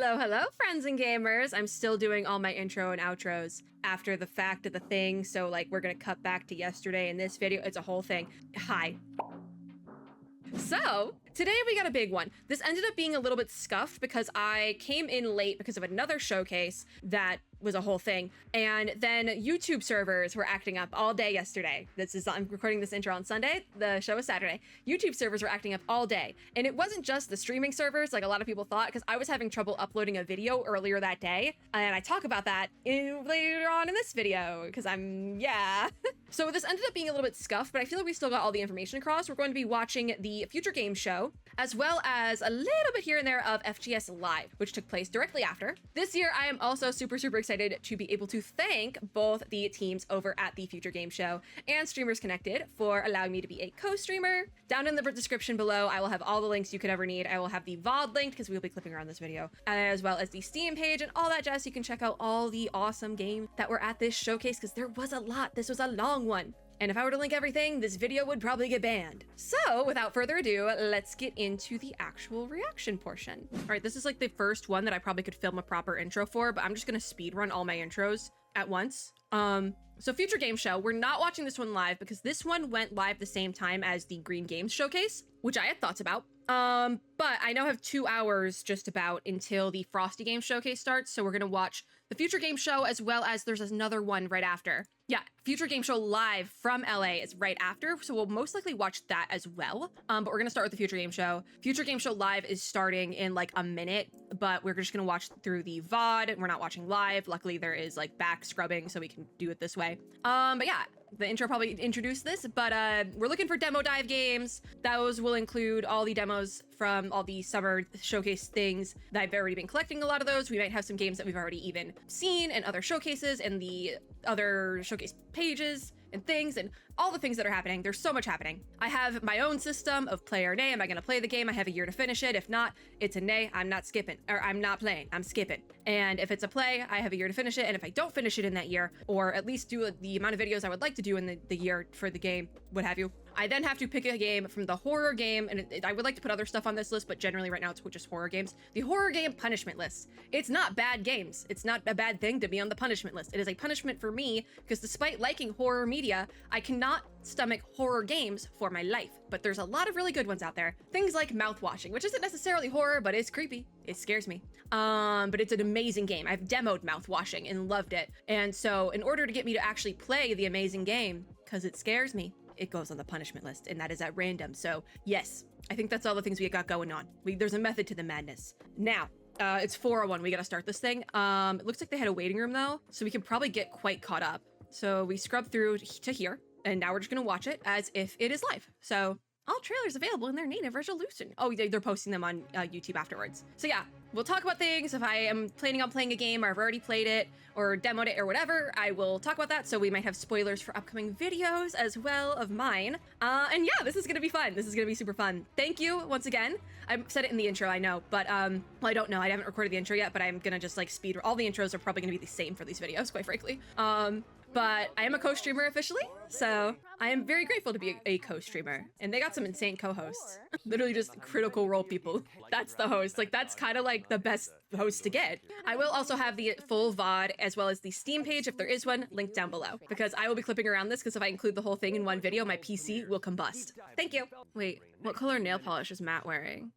Hello, hello, friends and gamers. I'm still doing all my intro and outros after the fact of the thing, so like we're gonna cut back to yesterday in this video. It's a whole thing. Hi. So, today we got a big one. This ended up being a little bit scuffed because I came in late because of another showcase that was a whole thing. And then YouTube servers were acting up all day yesterday. I'm recording this intro on Sunday. The show is Saturday. YouTube servers were acting up all day. And it wasn't just the streaming servers like a lot of people thought, because I was having trouble uploading a video earlier that day. And I talk about that later on in this video, because So this ended up being a little bit scuffed, but I feel like we still got all the information across. We're going to be watching the Future Game Show, as well as a little bit here and there of FGS Live, which took place directly after. This year, I am also super excited to be able to thank both the teams over at the Future Game Show and Streamers Connected for allowing me to be a co-streamer. Down in the description below, I will have all the links you could ever need. I will have the VOD linked because we'll be clipping around this video, as well as the Steam page and all that jazz. So you can check out all the awesome games that were at this showcase, because there was a lot. This was a long one. And if I were to link everything, this video would probably get banned. So without further ado, let's get into the actual reaction portion. All right, this is like the first one that I probably could film a proper intro for, but I'm just gonna speed run all my intros at once. So Future Game Show, we're not watching this one live because this one went live the same time as the Green Games Showcase, which I had thoughts about. But I now have 2 hours just about until the Frosty Game Showcase starts. So we're gonna watch the Future Game Show, as well as there's another one right after. Yeah, Future Game Show Live from LA is right after, so we'll most likely watch that as well. But we're gonna start with the Future Game Show. Future Game Show Live is starting in like a minute, but we're just gonna watch through the VOD. We're not watching live. Luckily, there is like back scrubbing, so we can do it this way. But yeah, the intro probably introduced this, but we're looking for demo dive games. Those will include all the demos from all the summer showcase things that I've already been collecting. A lot of those. We might have some games that we've already even seen in other showcases and the other showcase pages and things and all the things that are happening. There's so much happening. I have my own system of play or nay. Am I going to play the game? I have a year to finish it. If not, it's a nay. I'm not skipping, or I'm not playing. I'm skipping. And if it's a play, I have a year to finish it. And if I don't finish it in that year, or at least do the amount of videos I would like to do in the year for the game, what have you, I then have to pick a game from the horror game, and I would like to put other stuff on this list, but generally right now it's just horror games. The horror game punishment list. It's not bad games. It's not a bad thing to be on the punishment list. It is a punishment for me, because despite liking horror media, I cannot stomach horror games for my life. But there's a lot of really good ones out there. Things like mouthwashing, which isn't necessarily horror, but it's creepy. It scares me. But it's an amazing game. I've demoed mouthwashing and loved it. And so in order to get me to actually play the amazing game, because it scares me, it goes on the punishment list, and that is at random. So yes, I think that's all the things we got going on. There's a method to the madness. Now, it's 4:01. We gotta start this thing. It looks like they had a waiting room though, so we can probably get quite caught up. So we scrub through to here, and now we're just gonna watch it as if it is live. So all trailers available in their native resolution. Oh, they're posting them on YouTube afterwards. So yeah, we'll talk about things. If I am planning on playing a game, or I've already played it or demoed it or whatever, I will talk about that. So we might have spoilers for upcoming videos as well of mine. And yeah, this is gonna be fun. This is gonna be super fun. Thank you once again. I said it in the intro, I know, but well, I don't know. I haven't recorded the intro yet, but I'm gonna just like speed. All the intros are probably gonna be the same for these videos, quite frankly. But I am a co-streamer officially, so I am very grateful to be a co-streamer. And they got some insane co-hosts. Literally just critical role people. That's the host. Like, that's kind of like the best host to get. I will also have the full VOD as well as the Steam page, if there is one, linked down below. Because I will be clipping around this, because if I include the whole thing in one video, my PC will combust. Thank you. Wait, what color nail polish is Matt wearing?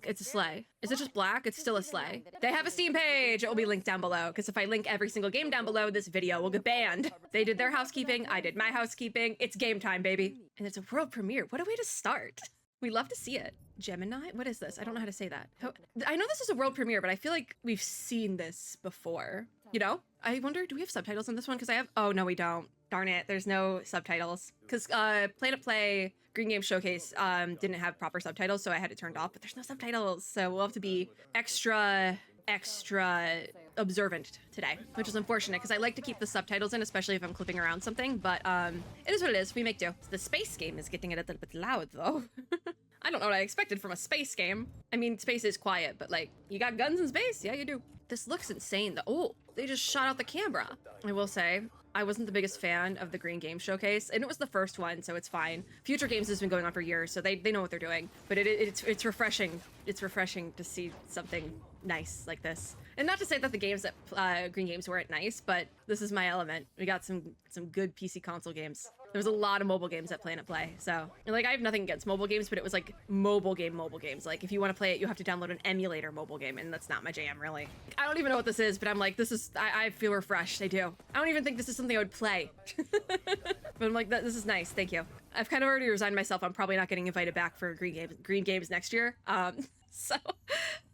It's a sleigh. Is it just black? It's still a sleigh. They have a Steam page. It will be linked down below, because if I link every single game down below, this video will get banned. They did their housekeeping. I did my housekeeping. It's game time, baby. And it's a world premiere. What a way to start. We love to see it. Gemini? What is this? I don't know how to say that. I know this is a world premiere, but I feel like we've seen this before. You know? I wonder, do we have subtitles in this one? Because I have... Oh, no, we don't. Darn it. There's no subtitles. Because Play to Play Green Game Showcase didn't have proper subtitles, so I had it turned off, but there's no subtitles. So we'll have to be extra observant today, which is unfortunate, because I like to keep the subtitles in, especially if I'm clipping around something, but it is what it is. We make do. The space game is getting a little bit loud, though. I don't know what I expected from a space game. I mean, space is quiet, but like, you got guns in space? Yeah, you do. This looks insane, though. Oh, they just shot out the camera. I will say, I wasn't the biggest fan of the Green Game Showcase, and it was the first one, so it's fine. Future Games has been going on for years, so they know what they're doing. But it's refreshing. It's refreshing to see something nice like this. And not to say that the games at Green Games weren't nice, but this is my element. We got some good PC console games. There was a lot of mobile games at Planet Play, so like I have nothing against mobile games, but it was like mobile games. Like if you want to play it, you have to download an emulator mobile game, and that's not my jam really. I don't even know what this is, but I'm like, I feel refreshed. I do. I don't even think this is something I would play, but I'm like, this is nice. Thank you. I've kind of already resigned myself. I'm probably not getting invited back for Green Games next year. So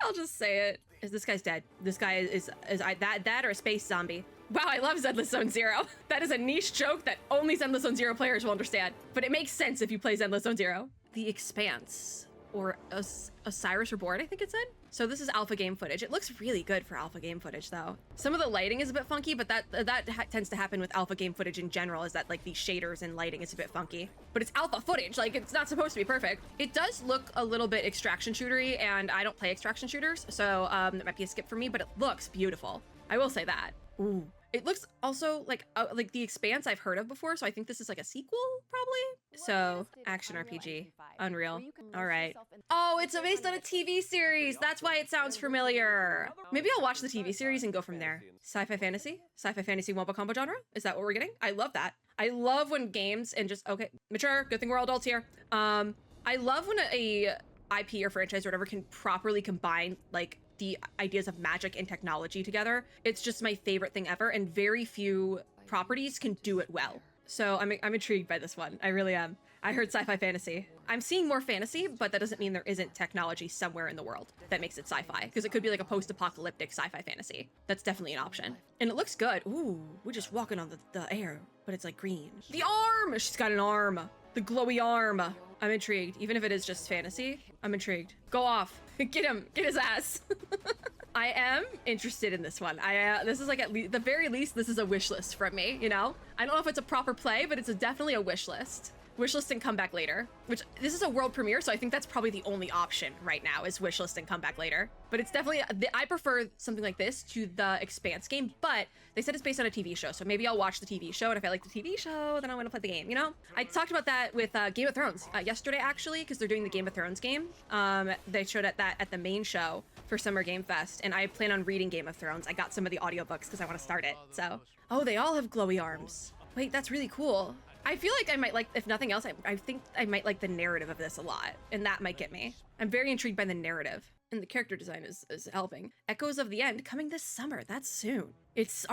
I'll just say it. This guy's dead. This guy is that or a space zombie. Wow, I love Zenless Zone Zero. That is a niche joke that only Zenless Zone Zero players will understand, but it makes sense if you play Zenless Zone Zero. The Expanse, or Osiris Reborn, I think it said. So this is alpha game footage. It looks really good for alpha game footage though. Some of the lighting is a bit funky, but that tends to happen with alpha game footage in general, is that like the shaders and lighting is a bit funky. But it's alpha footage, like it's not supposed to be perfect. It does look a little bit extraction shootery, and I don't play extraction shooters, so that might be a skip for me, but it looks beautiful. I will say that. Ooh. It looks also like The Expanse I've heard of before, so I think this is like a sequel, probably? So, action RPG. Unreal. All right. Oh, it's based on a TV series! That's why it sounds familiar! Maybe I'll watch the TV series and go from there. Sci-fi fantasy? Sci-fi fantasy wombo combo genre? Is that what we're getting? I love that. I love when games and just, okay, mature, good thing we're all adults here. I love when a IP or franchise or whatever can properly combine, like, the ideas of magic and technology together. It's just my favorite thing ever, and very few properties can do it well. So I'm intrigued by this one. I really am. I heard sci-fi fantasy. I'm seeing more fantasy, but that doesn't mean there isn't technology somewhere in the world that makes it sci-fi, because it could be like a post-apocalyptic sci-fi fantasy. That's definitely an option. And it looks good. Ooh, we're just walking on the air, but it's like green. The arm! She's got an arm. The glowy arm. I'm intrigued. Even if it is just fantasy, I'm intrigued. Go off. Get him. Get his ass. I am interested in this one. This is like, at the very least, this is a wish list from me, you know? I don't know if it's a proper play, but it's definitely a wish list. Wishlist and come back later, which this is a world premiere, so I think that's probably the only option right now is wishlist and come back later. But it's definitely, I prefer something like this to the Expanse game, but they said it's based on a TV show, so maybe I'll watch the TV show, and if I like the TV show, then I want to play the game, you know? I talked about that with Game of Thrones yesterday, actually, because they're doing the Game of Thrones game. They showed that at the main show for Summer Game Fest, and I plan on reading Game of Thrones. I got some of the audiobooks because I want to start it, so. Oh, they all have glowy arms. Wait, that's really cool. I feel like I might like, if nothing else, I think I might like the narrative of this a lot, and that might get me. I'm very intrigued by the narrative, and the character design is helping. Echoes of the End coming this summer. That's soon. It's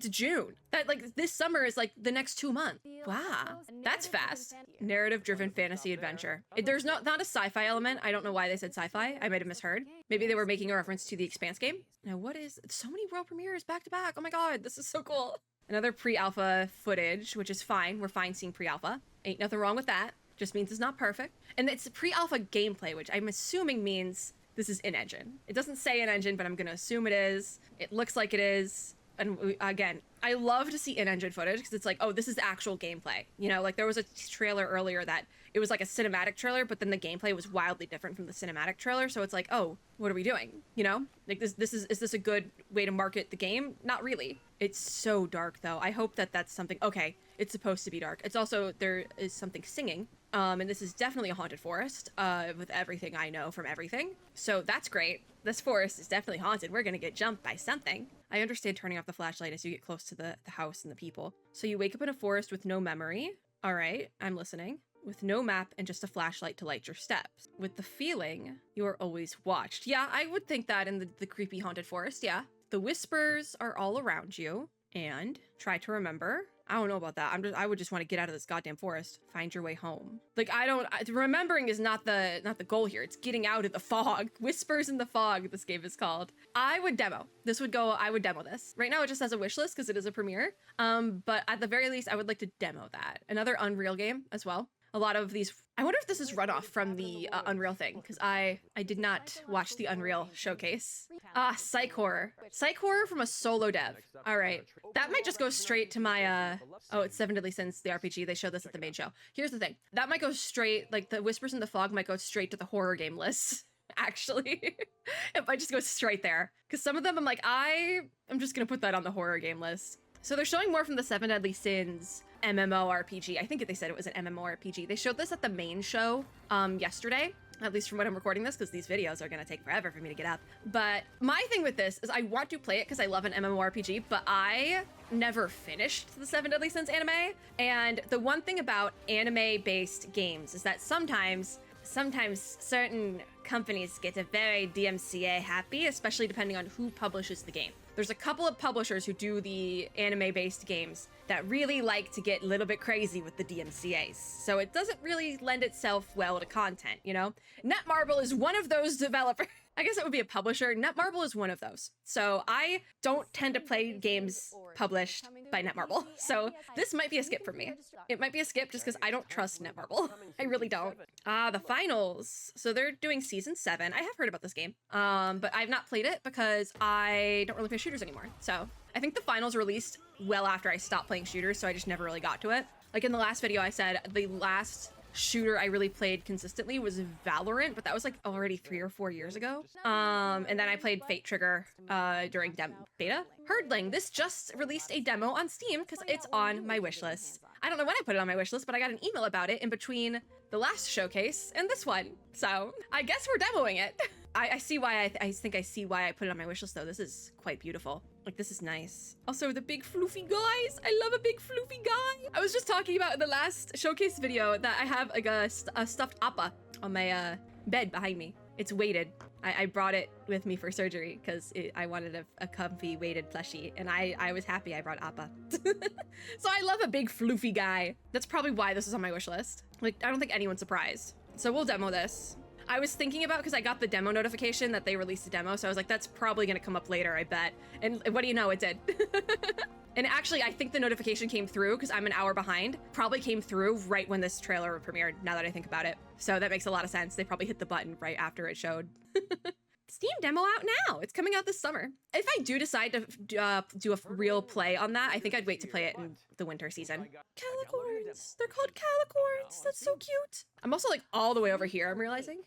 June. That, like, this summer is like the next 2 months. Wow, that's fast. Narrative-driven fantasy adventure. There's not a sci-fi element. I don't know why they said sci-fi. I might have misheard. Maybe they were making a reference to the Expanse game. Now, what is, so many world premieres back to back. Oh my God, this is so cool. Another pre-alpha footage, which is fine. We're fine seeing pre-alpha. Ain't nothing wrong with that. Just means it's not perfect. And it's pre-alpha gameplay, which I'm assuming means this is in-engine. It doesn't say in-engine, but I'm gonna assume it is. It looks like it is. And again, I love to see in-engine footage because it's like, oh, this is actual gameplay. You know, like there was a trailer earlier that it was like a cinematic trailer, but then the gameplay was wildly different from the cinematic trailer. So it's like, oh, what are we doing? You know, like is this a good way to market the game? Not really. It's so dark though. I hope that that's something, okay, it's supposed to be dark. It's also, there is something singing. And this is definitely a haunted forest, with everything I know from everything. So that's great. This forest is definitely haunted. We're gonna get jumped by something. I understand turning off the flashlight as you get close to the house and the people. So you wake up in a forest with no memory. All right, I'm listening. With no map and just a flashlight to light your steps. With the feeling you are always watched. Yeah, I would think that in the creepy haunted forest, yeah. The whispers are all around you. And try to remember. I don't know about that. I would just want to get out of this goddamn forest. Find your way home. Like, remembering is not the goal here. It's getting out of the fog. Whispers in the Fog, this game is called. I would demo this. Right now it just has a wish list because it is a premiere. But at the very least, I would like to demo that. Another Unreal game as well. A lot of these, I wonder if this is runoff from the Unreal thing, because I did not watch the Unreal showcase. Psych horror. Psych horror from a solo dev. All right. That might just go straight to my, oh, it's Seven Deadly Sins, the RPG. They showed this at the main show. Here's the thing. That might go straight, like the Whispers in the Fog might go straight to the horror game list. Actually, it might just go straight there. Because some of them I'm like, I'm just going to put that on the horror game list. So they're showing more from the Seven Deadly Sins MMORPG. I think they said it was an MMORPG. They showed this at the main show yesterday, at least from when I'm recording this, because these videos are gonna take forever for me to get up. But my thing with this is I want to play it because I love an MMORPG, but I never finished the Seven Deadly Sins anime. And the one thing about anime-based games is that sometimes certain companies get a very DMCA happy, especially depending on who publishes the game. There's a couple of publishers who do the anime-based games that really like to get a little bit crazy with the DMCAs. So it doesn't really lend itself well to content, you know? Netmarble is one of those developers. I guess it would be a publisher. Netmarble is one of those. So I don't tend to play games published by Netmarble. So this might be a skip for me. It might be a skip just because I don't trust Netmarble. I really don't. The finals. So they're doing season 7. I have heard about this game, but I've not played it because I don't really play shooters anymore. So I think the finals released well after I stopped playing shooters, so I just never really got to it. Like in the last video, I said the last shooter I really played consistently was Valorant, but that was like already 3 or 4 years ago. And then I played Fate Trigger during beta. Herdling, this just released a demo on Steam because it's on my wishlist. I don't know when I put it on my wishlist, but I got an email about it in between the last showcase and this one. So I guess we're demoing it. I see why I think I see why I put it on my wishlist though. This is quite beautiful. Like, this is nice. Also, the big floofy guys. I love a big floofy guy. I was just talking about in the last showcase video that I have like a stuffed appa on my bed behind me. It's weighted. I brought it with me for surgery because I wanted a comfy weighted plushie, and I was happy I brought appa. So I love a big floofy guy. That's probably why this is on my wish list. Like, I don't think anyone's surprised. So we'll demo this. I was thinking about, because I got the demo notification that they released a demo, so I was like, that's probably gonna come up later, I bet. And what do you know, it did. And actually, I think the notification came through, because I'm an hour behind, probably came through right when this trailer premiered, now that I think about it. So that makes a lot of sense. They probably hit the button right after it showed. Steam demo out now. It's coming out this summer. If I do decide to do a real play on that, I think I'd wait to play it in the winter season. Calicorns. They're called calicorns. That's so cute. I'm also like all the way over here, I'm realizing.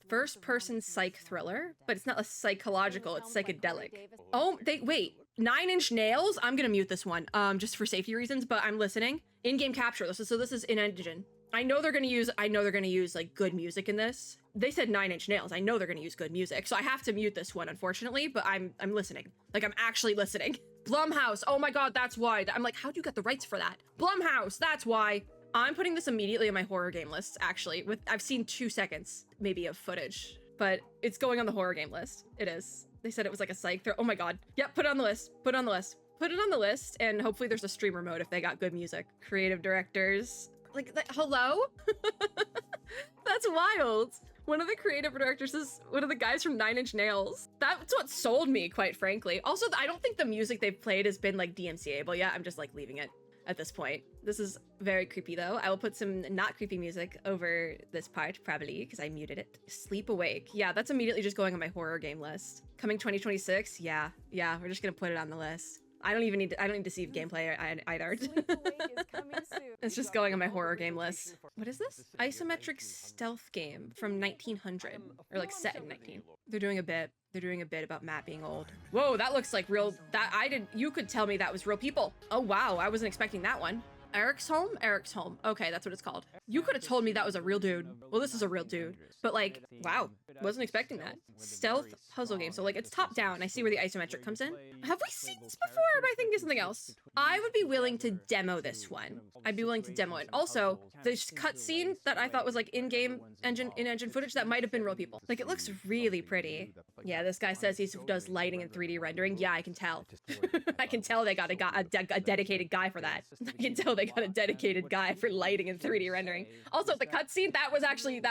First person psych thriller, but it's not a psychological, it's psychedelic. Oh, wait. 9 Inch Nails? I'm gonna mute this one, just for safety reasons, but I'm listening. In-game capture. This is in-engine. I know they're gonna use like good music in this. They said 9 Inch Nails. I know they're gonna use good music, so I have to mute this one, unfortunately, but I'm listening. Like, I'm actually listening. Blumhouse, oh my god, that's why. I'm like, how do you get the rights for that? Blumhouse, that's why. I'm putting this immediately on my horror game list, actually. I've seen 2 seconds, maybe, of footage, but it's going on the horror game list. It is. They said it was like a psych throw. Oh my god. Yep, put it on the list. Put it on the list. Put it on the list, and hopefully there's a streamer mode if they got good music. Creative directors. Like, hello? That's wild. One of the creative directors is one of the guys from 9 Inch Nails. That's what sold me, quite frankly. Also, I don't think the music they've played has been like DMCA-able yet. I'm just like leaving it at this point. This is very creepy though. I will put some not creepy music over this part, probably, because I muted it. Sleep Awake. Yeah, that's immediately just going on my horror game list. Coming 2026? Yeah, we're just gonna put it on the list. I don't need to see gameplay either. It's just going on my horror game list. What is this? Isometric stealth game from 1900, or like set in 19. They're doing a bit about Matt being old. Whoa, that looks like real. You could tell me that was real people. Oh wow, I wasn't expecting that one. Eric's home. Okay, that's what it's called. You could have told me that was a real dude. Well, this is a real dude, but like, wow, wasn't expecting that. Stealth puzzle game. So like, it's top down. I see where the isometric comes in. Have we seen this before? Am I thinking something else? I would be willing to demo this one. I'd be willing to demo it. Also, this cutscene that I thought was like in-game in-engine footage, that might have been real people. Like, it looks really pretty. Yeah, this guy says he does lighting and 3D rendering. Yeah, I can tell. I can tell they got a dedicated guy for that. I can tell they got a dedicated guy for lighting and 3D rendering. Also, the cutscene, that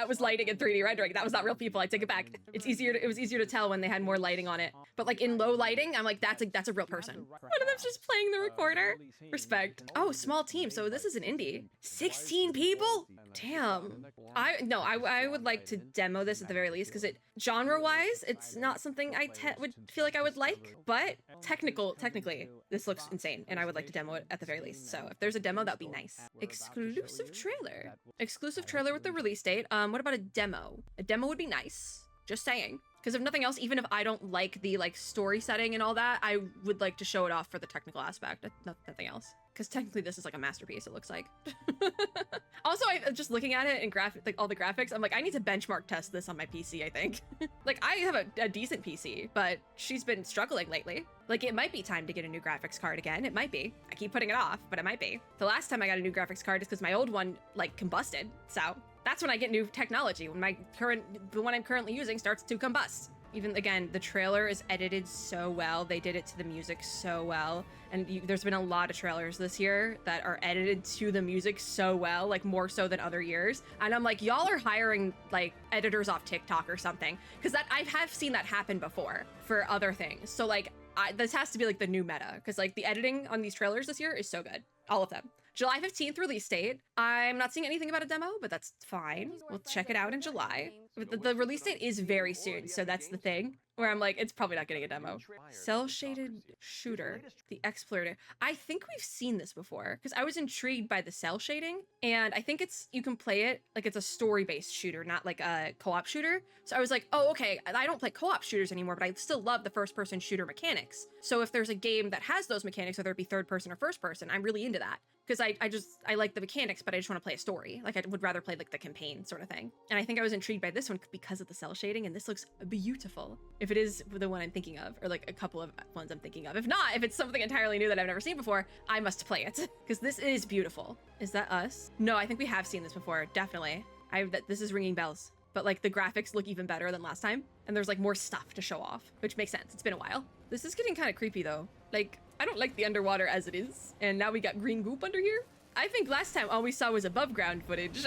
was lighting and 3D rendering. That was not real people. I take it back. It was easier to tell when they had more lighting on it. But like in low lighting, I'm like, that's a real person. One of them's just playing the recorder. Respect. Oh, small team. So this is an indie. 16 people? Damn. I would like to demo this at the very least, because genre-wise, it's not something I would feel like I would like, but technically, this looks insane, and I would like to demo it at the very least. So if there's a demo, that'd be nice. Exclusive trailer with the release date. What about a demo? A demo would be nice. Just saying. Because if nothing else, even if I don't like the like story setting and all that, I would like to show it off for the technical aspect, nothing else. Because technically this is like a masterpiece, it looks like. Also, I'm just looking at it and like all the graphics, I'm like, I need to benchmark test this on my PC, I think. Like, I have a decent PC, but she's been struggling lately. Like, it might be time to get a new graphics card again. It might be. I keep putting it off, but it might be. The last time I got a new graphics card is because my old one, like, combusted. So that's when I get new technology, when the one I'm currently using starts to combust. Even, again, the trailer is edited so well. They did it to the music so well. And there's been a lot of trailers this year that are edited to the music so well, like more so than other years. And I'm like, y'all are hiring like editors off TikTok or something. Because I have seen that happen before for other things. So like, this has to be like the new meta. Because like the editing on these trailers this year is so good. All of them. July 15th release date. I'm not seeing anything about a demo, but that's fine. We'll check it out in July. The release date is very soon, so that's the thing. Where I'm like, it's probably not getting a demo. Cell-shaded shooter, the Explorer. I think we've seen this before, because I was intrigued by the cell shading, and I think you can play it like it's a story-based shooter, not like a co-op shooter. So I was like, oh, okay, I don't play co-op shooters anymore, but I still love the first-person shooter mechanics. So if there's a game that has those mechanics, whether it be third-person or first-person, I'm really into that. Because I like the mechanics, but I just want to play a story. Like, I would rather play like the campaign sort of thing. And I think I was intrigued by this one because of the cell shading, and this looks beautiful. If it is the one I'm thinking of, or like a couple of ones I'm thinking of. If not, if it's something entirely new that I've never seen before, I must play it. Because this is beautiful. Is that us? No, I think we have seen this before, definitely. This is ringing bells. But like the graphics look even better than last time. And there's like more stuff to show off, which makes sense. It's been a while. This is getting kind of creepy though. Like, I don't like the underwater as it is. And now we got green goop under here. I think last time all we saw was above ground footage.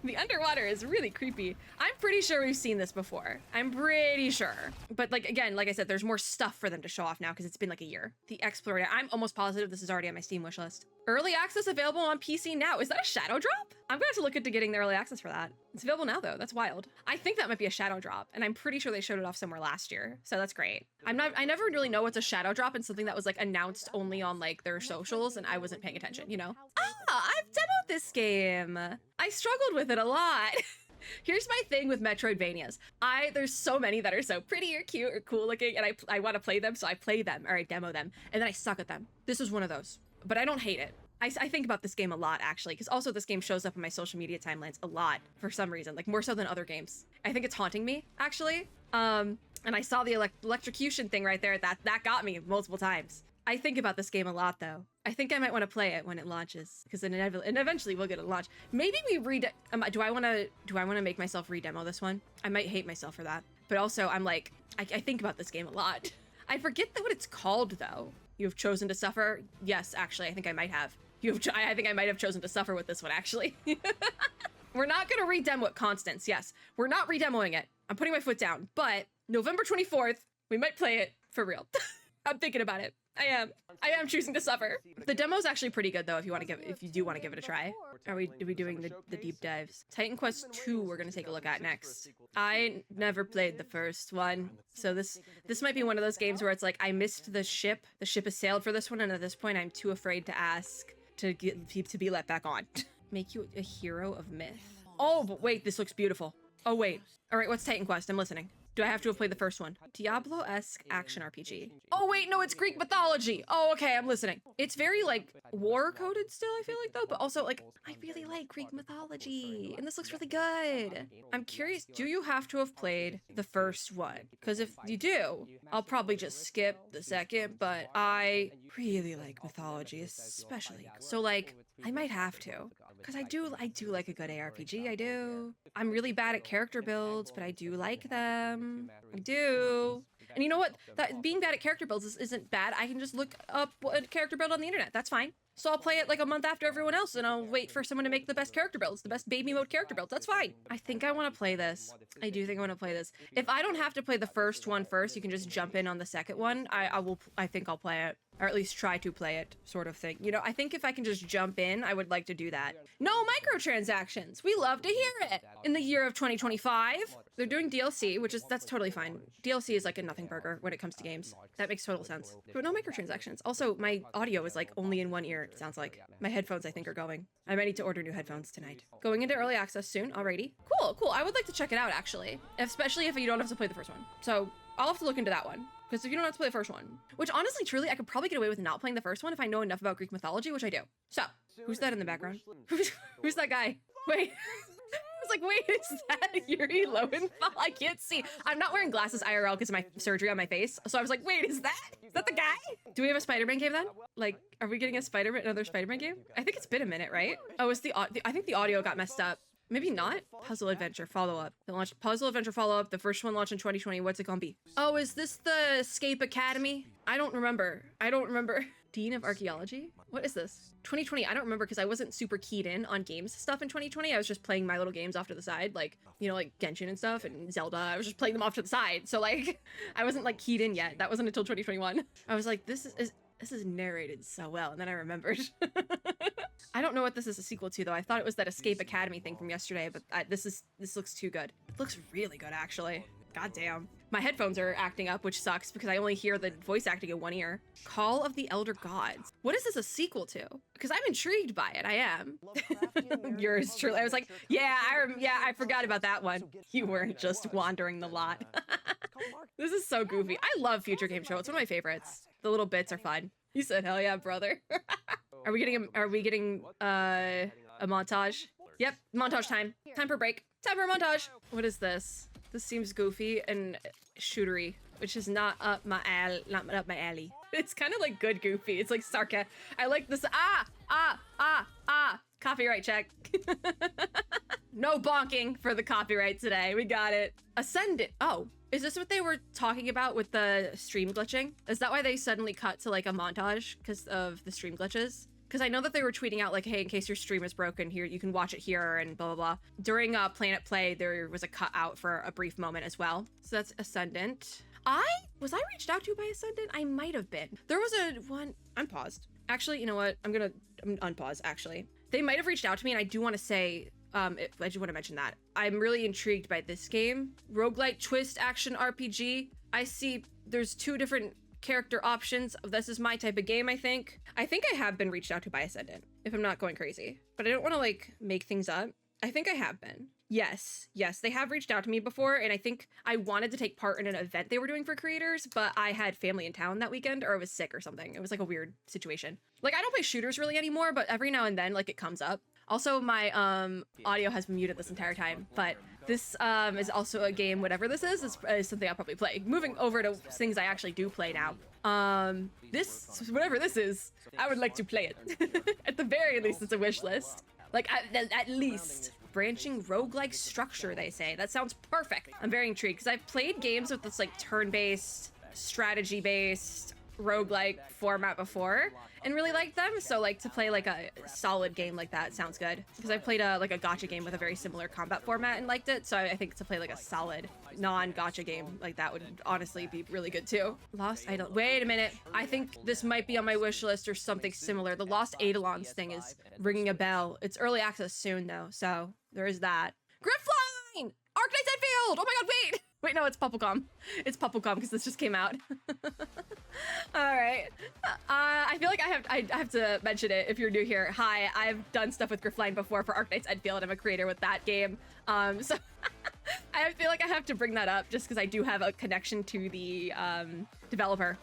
The underwater is really creepy. I'm pretty sure we've seen this before. I'm pretty sure. But like, again, like I said, there's more stuff for them to show off now because it's been like a year. The Explorer, I'm almost positive this is already on my Steam wishlist. Early access available on PC now. Is that a shadow drop? I'm gonna have to look into getting the early access for that. It's available now though, that's wild. I think that might be a shadow drop, and I'm pretty sure they showed it off somewhere last year, so that's great. I never really know what's a shadow drop and something that was like announced only on like their socials and I wasn't paying attention, you know? I've demoed this game. I struggled with it a lot. Here's my thing with Metroidvanias. There's so many that are so pretty or cute or cool looking, and I want to play them, so I play them or I demo them, and then I suck at them. This was one of those, but I don't hate it. I think about this game a lot, actually, because also this game shows up in my social media timelines a lot for some reason, like more so than other games. I think it's haunting me, actually. And I saw the electrocution thing right there. That got me multiple times. I think about this game a lot, though. I think I might want to play it when it launches, because and eventually we'll get it launched. Maybe we do I want to make myself redemo this one? I might hate myself for that. But also, I'm like, I think about this game a lot. I forget what it's called, though. You have chosen to suffer? Yes, actually, I think I might have. I think I might have chosen to suffer with this one, actually. We're not going to redemo it, Constance. Yes, we're not redemoing it. I'm putting my foot down. But November 24th, we might play it for real. I'm thinking about it. I am choosing to suffer. The demo's actually pretty good though. If you do want to give it a try. Are we doing the deep dives? Titan Quest 2 we're gonna take a look at next. I never played the first one, so this might be one of those games where it's like I missed the ship. The ship has sailed for this one, and at this point I'm too afraid to ask to be let back on. Make you a hero of myth. Oh, but wait, this looks beautiful. Oh wait. All right, what's Titan Quest? I'm listening. Do I have to have played the first one? Diablo-esque action RPG. Oh wait, no, it's Greek mythology. Oh, okay, I'm listening. It's very like war-coded still, I feel like though, but also like, I really like Greek mythology and this looks really good. I'm curious, do you have to have played the first one? Because if you do, I'll probably just skip the second, but I really like mythology, especially. So like, I might have to. Because I do like a good ARPG, I do. I'm really bad at character builds, but I do like them. I do. And you know what? Being bad at character builds isn't bad. I can just look up a character build on the internet. That's fine. So I'll play it like a month after everyone else, and I'll wait for someone to make the best character builds, the best baby mode character builds. That's fine. I think I want to play this. I do think I want to play this. If I don't have to play the first one first, you can just jump in on the second one. I think I'll play it. Or at least try to play it, sort of thing. You know, I think if I can just jump in, I would like to do that. No microtransactions! We love to hear it! In the year of 2025, they're doing DLC, that's totally fine. DLC is like a nothing burger when it comes to games. That makes total sense. But no microtransactions. Also, my audio is like only in one ear. work, it sounds like. My headphones, I think, are going. I might need to order new headphones tonight. Going into early access soon, alrighty. Cool, cool. I would like to check it out, actually. Especially if you don't have to play the first one. So I'll have to look into that one. Because if you don't have to play the first one, which honestly, truly, I could probably get away with not playing the first one if I know enough about Greek mythology, which I do. So, who's that in the background? Who's that guy? Wait. I was like, wait, is that Yuri Lowenthal? I can't see. I'm not wearing glasses IRL because of my surgery on my face. So I was like, wait, is that the guy? Do we have a Spider-Man game then? Like, are we getting another Spider-Man game? I think it's been a minute, right? Oh, it's I think the audio got messed up. Maybe not. Puzzle Adventure follow-up. They launched Puzzle Adventure follow-up. The first one launched in 2020. What's it gonna be? Oh, is this the Escape Academy? I don't remember. Dean of Archaeology? What is this? 2020, I don't remember because I wasn't super keyed in on games stuff in 2020. I was just playing my little games off to the side, like, you know, like Genshin and stuff and Zelda. I was just playing them off to the side. So like, I wasn't like keyed in yet. That wasn't until 2021. I was like, this is narrated so well. And then I remembered. I don't know what this is a sequel to though. I thought it was that Escape Academy thing from yesterday, but this looks too good. It looks really good actually. God damn. My headphones are acting up, which sucks because I only hear the voice acting in one ear. Call of the Elder Gods. What is this a sequel to? Because I'm intrigued by it. I am. Yours truly. I was like, yeah, I forgot about that one. You weren't just wandering the lot. This is so goofy. I love Future Game Show. It's one of my favorites. The little bits are fun. You said, hell yeah, brother. Are we getting a montage? Yep, montage time. Time for a break. Time for a montage. What is this? This seems goofy and shootery, which is not up my alley. It's kind of like good goofy. It's like sarcastic. I like this. Copyright check. No bonking for the copyright today. We got it. Ascendant. Oh, is this what they were talking about with the stream glitching? Is that why they suddenly cut to like a montage because of the stream glitches? Because I know that they were tweeting out like, hey, in case your stream is broken here, you can watch it here and blah, blah, blah. During Planet Play, there was a cut out for a brief moment as well. So that's Ascendant. Was I reached out to by Ascendant? I might have been. There was one, unpaused. Actually, you know what? I'm unpause actually. They might have reached out to me and I do want to say, I just want to mention that. I'm really intrigued by this game. Roguelike twist action RPG. I see there's two different character options. This is my type of game, I think. I have been reached out to by Ascendant, if I'm not going crazy. But I don't want to like make things up. I think I have been. Yes, they have reached out to me before, and I think I wanted to take part in an event they were doing for creators, but I had family in town that weekend, or I was sick or something. It was like a weird situation. Like, I don't play shooters really anymore, but every now and then, like, it comes up. Also, my audio has been muted this entire time, but this is also a game, whatever this is something I'll probably play. Moving over to things I actually do play now. Whatever this is, I would like to play it. At the very least, it's a wish list. Like, at least. Branching roguelike structure, they say. That sounds perfect. I'm very intrigued, because I've played games with this, like, turn-based, strategy-based, roguelike format before, and really liked them, so, like, to play, like, a solid game like that sounds good. Because I've played like a gacha game with a very similar combat format and liked it, so I think to play, like, a solid non-gacha game like that would honestly be really good, too. Lost Idol. Wait a minute. I think this might be on my wish list or something similar. The Lost Eidolons thing is ringing a bell. It's early access soon, though, so there is that. Griffline! Arknight's Enfield! Oh my god, wait! Wait, no, it's Pupplecom. It's Pupplecom because this just came out. All right. I feel like I have to mention it if you're new here. Hi, I've done stuff with Griffline before for Arknight's Enfield. I'm a creator with that game. So I feel like I have to bring that up just because I do have a connection to the developer,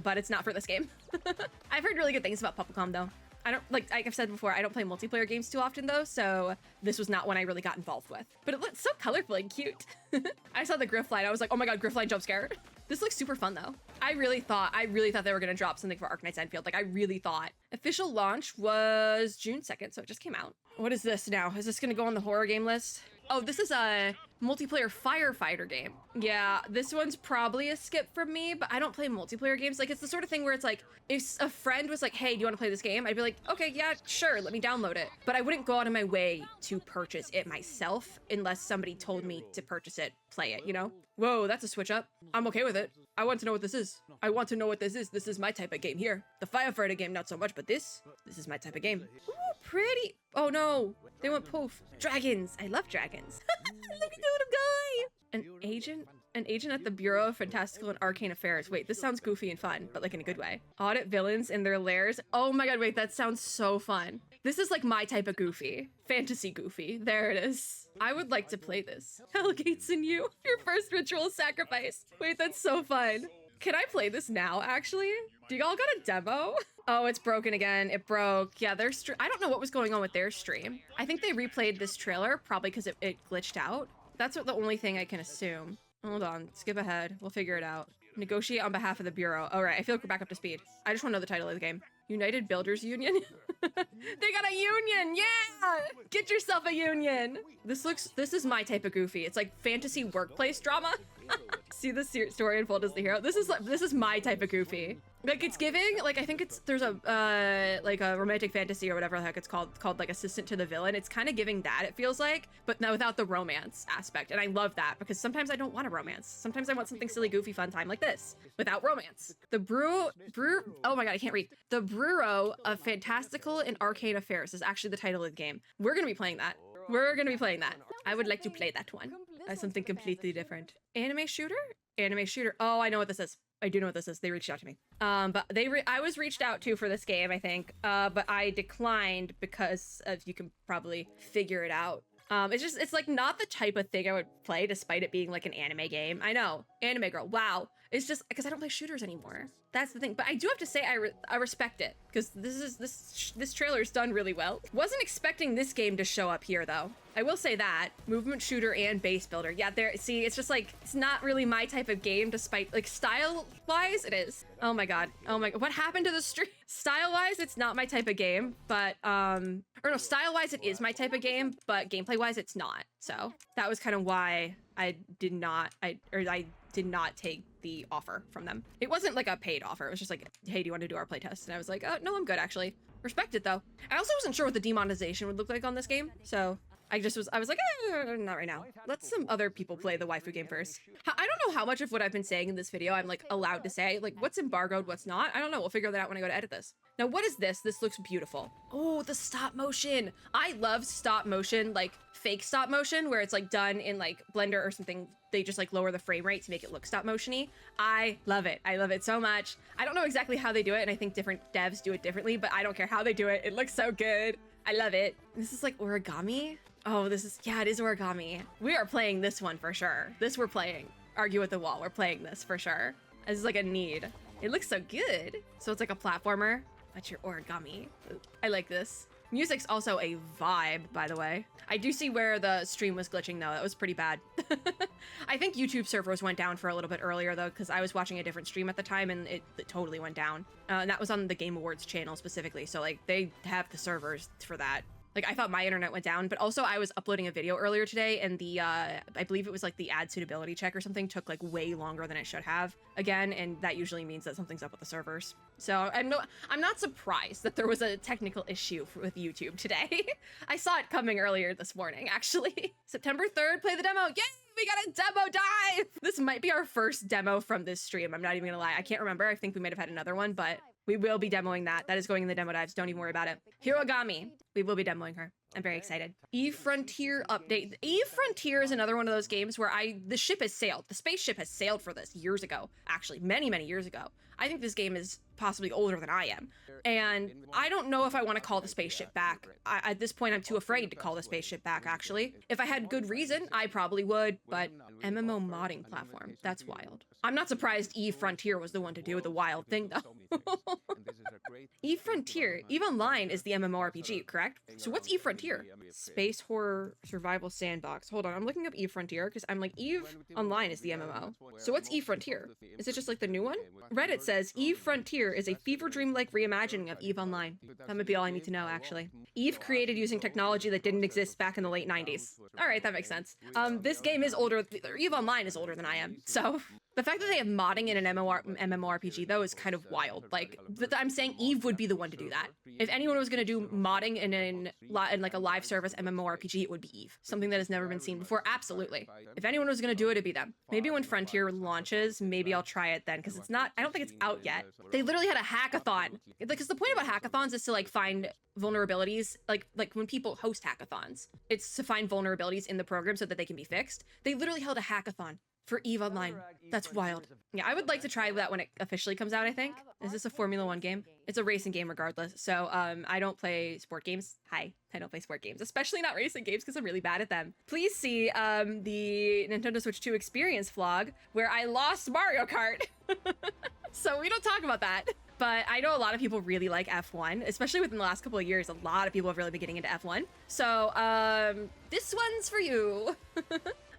but it's not for this game. I've heard really good things about Pupplecom though. I don't, like I've said before, I don't play multiplayer games too often though, so this was not one I really got involved with. But it looks so colorful and cute. I saw the Griffline, I was like, oh my god, Griffline jump scare. This looks super fun though. I really thought they were gonna drop something for Arknight's Enfield. Like, I really thought. Official launch was June 2nd, so it just came out. What is this now? Is this gonna go on the horror game list? Oh, this is a multiplayer firefighter game. Yeah, this one's probably a skip from me, but I don't play multiplayer games. Like, it's the sort of thing where it's like, if a friend was like, hey, do you want to play this game? I'd be like, okay, yeah, sure, let me download it. But I wouldn't go out of my way to purchase it myself unless somebody told me to purchase it, play it, you know? Whoa, that's a switch up. I'm okay with it. I want to know what this is. I want to know what this is. This is my type of game here. The firefighter game, not so much, but this is my type of game. Ooh, pretty. Oh no, they went poof. Dragons. I love dragons. Look at the little guy. An agent An agent at the Bureau of Fantastical and Arcane Affairs. Wait, this sounds goofy and fun, but like in a good way. Audit villains in their lairs. Oh my god, wait, that sounds so fun. This is like my type of goofy. Fantasy goofy. There it is. I would like to play this. Hell gates in you. Your first ritual sacrifice. Wait, that's so fun. Can I play this now, actually? Do y'all got a demo? Oh, it's broken again. It broke. Yeah, their I don't know what was going on with their stream. I think they replayed this trailer, probably because it glitched out. That's the only thing I can assume. Hold on, skip ahead. We'll figure it out. Negotiate on behalf of the Bureau. All right, I feel like we're back up to speed. I just want to know the title of the game. United Builders Union? They got a union, yeah! Get yourself a union! This is my type of goofy. It's like fantasy workplace drama. See the story unfold as the hero. This is my type of goofy. Like it's giving, like I think there's a like a romantic fantasy or whatever the heck it's called like assistant to the villain. It's kind of giving that, it feels like, but now without the romance aspect. And I love that because sometimes I don't want a romance. Sometimes I want something silly, goofy, fun time like this without romance. The oh my god, I can't read. The Bureau of Fantastical and Arcane Affairs is actually the title of the game. We're gonna be playing that. We're gonna be playing that. I would like to play that one. Something completely different. Anime shooter? Anime shooter. Oh, I know what this is. I do know what this is. They reached out to me. But I was reached out to for this game, I think. But I declined because you can probably figure it out. It's like not the type of thing I would play despite it being like an anime game. I know. Anime girl. Wow. It's just because I don't play shooters anymore. That's the thing. But I do have to say I respect it because this trailer is done really well. Wasn't expecting this game to show up here though. I will say that. Movement shooter and base builder. Yeah, see, it's just like, it's not really my type of game despite, like, style-wise, it is. Oh my god. Oh my god. What happened to the stream? Style-wise, it's not my type of game, but, or no, style-wise, it is my type of game, but gameplay-wise, it's not. So, that was kind of why I did not take the offer from them. It wasn't like a paid offer. It was just like, hey, do you want to do our playtest? And I was like, oh, no, I'm good, actually. Respect it, though. I also wasn't sure what the demonetization would look like on this game, so I was like, not right now. Let some other people play the waifu game first. I don't know how much of what I've been saying in this video I'm like allowed to say. Like what's embargoed, what's not. I don't know. We'll figure that out when I go to edit this. Now, what is this? This looks beautiful. Oh, the stop motion. I love stop motion, like fake stop motion where it's like done in like Blender or something. They just like lower the frame rate to make it look stop motion-y. I love it. I love it so much. I don't know exactly how they do it, and I think different devs do it differently, but I don't care how they do it. It looks so good. I love it. This is like origami. Oh, yeah, it is origami. We are playing this one for sure. This we're playing. Argue with the wall. We're playing this for sure. This is like a need. It looks so good. So it's like a platformer, but you're origami. I like this. Music's also a vibe, by the way. I do see where the stream was glitching though. That was pretty bad. I think YouTube servers went down for a little bit earlier though, because I was watching a different stream at the time and it totally went down. And that was on the Game Awards channel specifically. So like they have the servers for that. Like I thought my internet went down, but also I was uploading a video earlier today and the, I believe it was like the ad suitability check or something took like way longer than it should have again. And that usually means that something's up with the servers. So I'm not surprised that there was a technical issue with YouTube today. I saw it coming earlier this morning, actually. September 3rd, play the demo. Yay! We got a demo dive! This might be our first demo from this stream. I'm not even gonna lie. I can't remember. I think we might have had another one, but we will be demoing that. That is going in the demo dives. Don't even worry about it. Hirogami. We will be demoing her. I'm very excited. Eve Frontier update. Eve Frontier is another one of those games where the ship has sailed. The spaceship has sailed for this years ago. Actually, many, many years ago. I think this game is possibly older than I am. And I don't know if I want to call the spaceship back. At this point, I'm too afraid to call the spaceship back, actually. If I had good reason, I probably would, but MMO modding platform. That's wild. I'm not surprised Eve Frontier was the one to do the wild thing, though. Eve Frontier. Eve Online is the MMORPG, correct? So what's Eve Frontier? Space horror survival sandbox. Hold on, I'm looking up Eve Frontier because I'm like, Eve Online is the MMO. So what's Eve Frontier? Is it just like the new one? Reddit says Eve Frontier is a fever dream-like reimagining of Eve Online. That might be all I need to know, actually. Eve created using technology that didn't exist back in the late 90s. All right, that makes sense. This game is older. Eve Online is older than I am, so the fact that they have modding in an MMORPG though is kind of wild. Like, I'm saying Eve would be the one to do that. If anyone was going to do modding in like a live service MMORPG, it would be Eve. Something that has never been seen before. Absolutely. If anyone was going to do it, it'd be them. Maybe when Frontier launches, maybe I'll try it then, because I don't think it's out yet. They literally had a hackathon. Because the point about hackathons is to like find vulnerabilities, like when people host hackathons, it's to find vulnerabilities in the program so that they can be fixed. They literally held a hackathon for EVE Online. That's wild. Yeah, I would like to try that when it officially comes out, I think. Is this a Formula 1 game? It's a racing game regardless. So I don't play sport games. Hi, I don't play sport games, especially not racing games because I'm really bad at them. Please see the Nintendo Switch 2 experience vlog where I lost Mario Kart. So we don't talk about that. But I know a lot of people really like F1, especially within the last couple of years. A lot of people have really been getting into F1. So this one's for you.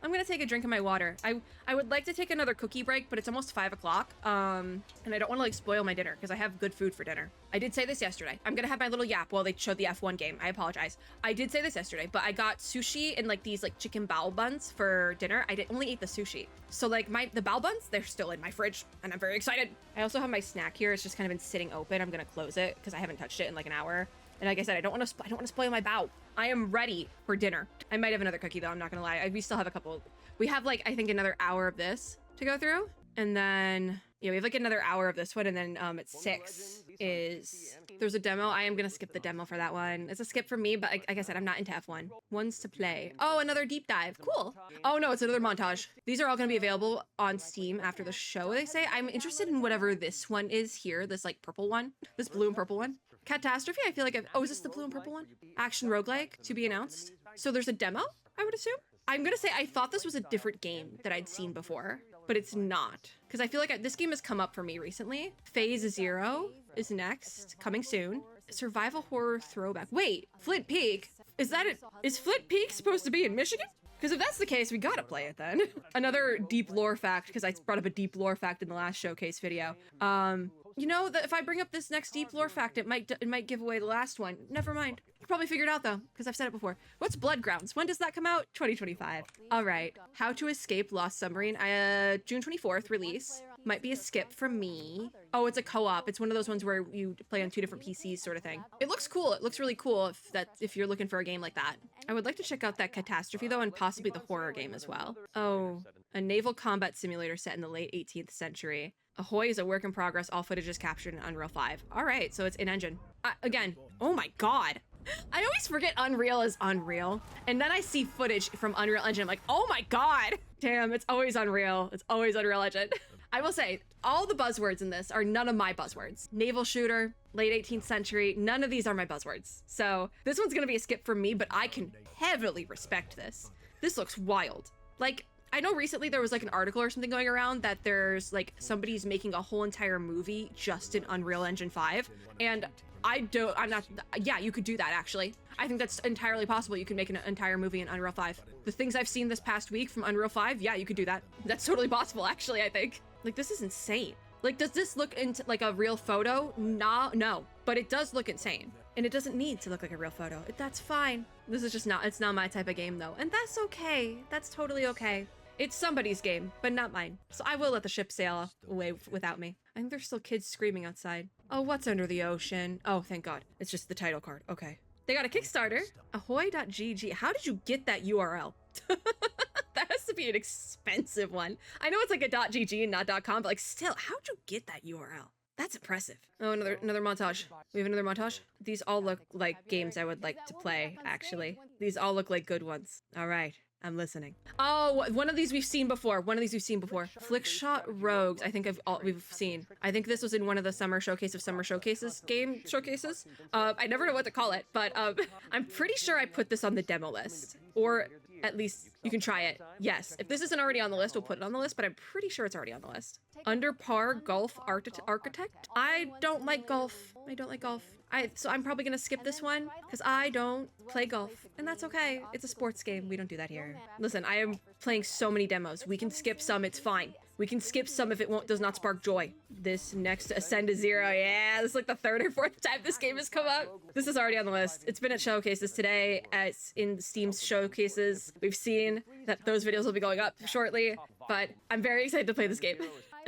I'm gonna take a drink of my water. I would like to take another cookie break, but it's almost 5 o'clock. And I don't want to like spoil my dinner because I have good food for dinner. I did say this yesterday. I'm gonna have my little yap while they showed the F1 game. I apologize. I did say this yesterday, but I got sushi and like these like chicken bao buns for dinner. I did only ate the sushi. So like the bao buns, they're still in my fridge and I'm very excited. I also have my snack here. It's just kind of been sitting open. I'm gonna close it because I haven't touched it in like an hour. And like I said, I don't want to spoil my bao. I am ready for dinner. I might have another cookie though. I'm not gonna lie. We still have a couple. We have like, I think another hour of this to go through. And then, yeah, we have like another hour of this one. And then at 6 there's a demo. I am gonna skip the demo for that one. It's a skip for me, but like I said, I'm not into F1. Ones to play. Oh, another deep dive. Cool. Oh no, it's another montage. These are all gonna be available on Steam after the show, they say. I'm interested in whatever this one is here. This like purple one, this blue and purple one. Catastrophe, I feel like oh, is this the blue and purple one? Action roguelike to be announced. So there's a demo, I would assume. I'm gonna say I thought this was a different game that I'd seen before, but it's not. Because I feel like this game has come up for me recently. Phase 0 is next, coming soon. Survival horror throwback. Wait, Flint Peak? Is that it? Is Flint Peak supposed to be in Michigan? Because if that's the case, we gotta play it then. Another deep lore fact, because I brought up a deep lore fact in the last showcase video. You know that if I bring up this next deep lore fact, it might give away the last one. Never mind. You probably figured out though, because I've said it before. What's Blood Grounds? When does that come out? 2025. All right. How to Escape Lost Submarine. June 24th release. Might be a skip from me. Oh, it's a co-op. It's one of those ones where you play on 2 different PCs sort of thing. It looks cool. It looks really cool if you're looking for a game like that. I would like to check out that Catastrophe though, and possibly the horror game as well. Oh, a naval combat simulator set in the late 18th century. Ahoy is a work in progress. All footage is captured in Unreal 5. All right, so it's in engine. Again, oh my God. I always forget Unreal is Unreal. And then I see footage from Unreal Engine. I'm like, oh my God. Damn, it's always Unreal. It's always Unreal Engine. I will say, all the buzzwords in this are none of my buzzwords. Naval shooter, late 18th century, none of these are my buzzwords. So this one's gonna be a skip for me, but I can heavily respect this. This looks wild. Like, I know recently there was like an article or something going around that there's like somebody's making a whole entire movie just in Unreal Engine 5. And yeah, you could do that actually. I think that's entirely possible. You can make an entire movie in Unreal 5. The things I've seen this past week from Unreal 5, yeah, you could do that. That's totally possible actually, I think. Like, this is insane. Like, does this look into like a real photo? No, but it does look insane. And it doesn't need to look like a real photo. That's fine. This is just it's not my type of game though. And that's okay. That's totally okay. It's somebody's game, but not mine. So I will let the ship sail away without me. I think there's still kids screaming outside. Oh, what's under the ocean? Oh, thank God. It's just the title card. Okay. They got a Kickstarter. Ahoy.gg. How did you get that URL? That has to be an expensive one. I know it's like a .gg and not .com, but like still, how'd you get that URL? That's impressive. Oh, another montage. We have another montage. These all look like games I would like to play, actually. These all look like good ones. All right. I'm listening. Oh, one of these we've seen before. Flickshot Rogues, I think we've seen. I think this was in one of the summer showcases, game showcases. I never know what to call it, but I'm pretty sure I put this on the demo list. Or at least you can try it. Yes, if this isn't already on the list, we'll put it on the list, but I'm pretty sure it's already on the list. Under Par Golf Architect. I don't like golf. So I'm probably gonna skip this one because I don't play golf, and that's okay. It's a sports game. We don't do that here. Listen, I am playing so many demos. We can skip some. It's fine. We can skip some if it does not spark joy. This next Ascend to Zero. Yeah, this is like the 3rd or 4th time this game has come up. This is already on the list. It's been at showcases today. It's in Steam's showcases. We've seen that those videos will be going up shortly, but I'm very excited to play this game.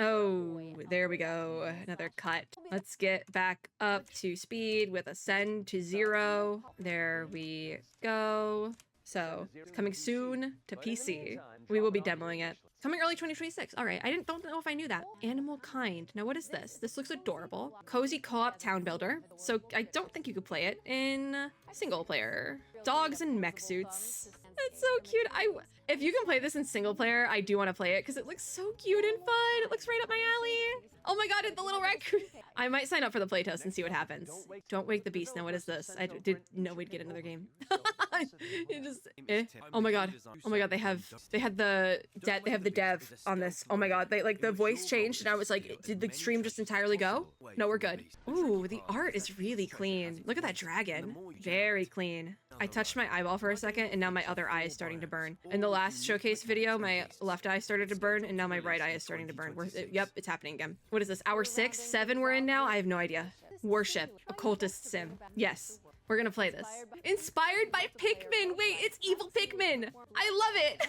Oh, there we go. Another cut. Let's get back up to speed with Ascend to Zero. There we go. So, it's coming soon to PC. We will be demoing it. Coming early 2026. All right, don't know if I knew that. Animal Kind. Now, what is this? This looks adorable. Cozy co-op town builder. So, I don't think you could play it in single player. Dogs and mech suits. That's so cute. If you can play this in single player, I do want to play it because it looks so cute and fun. It looks right up my alley. Oh my god, the little raccoon. I might sign up for the playtest and see what happens. Don't wake the beast. Now what is this? I did know we'd get another game. It just Oh my god. Oh my god, they have the dev on this. Oh my god, they like the voice changed and I was like, did the stream just entirely go? No, we're good. Ooh, the art is really clean. Look at that dragon. Very clean. I touched my eyeball for a second and now my other eye is starting to burn. In the last showcase video, my left eye started to burn and now my right eye is starting to burn. Yep, it's happening again. What is this? Hour 6, 7 we're in now? I have no idea. Worship. Occultist sim. Yes. We're gonna play this. Inspired by Pikmin! Wait, it's evil Pikmin! I love it!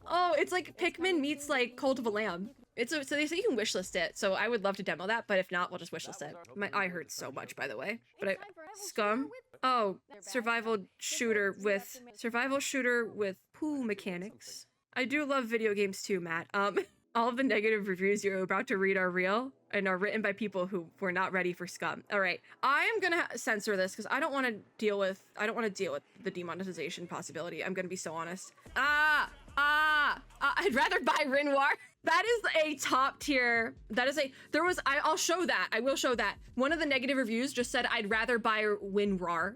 Oh, it's like Pikmin meets like Cult of a Lamb. So they say you can wishlist it, so I would love to demo that, but if not, we'll just wishlist it. My eye hurts so much, by the way. But Scum? Oh, survival shooter with poo mechanics. I do love video games too, Matt. All of the negative reviews you're about to read are real and are written by people who were not ready for Scum. All right, I am gonna censor this because I don't want to deal with the demonetization possibility. I'm gonna be so honest. I'd rather buy Rinwar. That is a top tier. I'll show that. I will show that. One of the negative reviews just said I'd rather buy Winrar.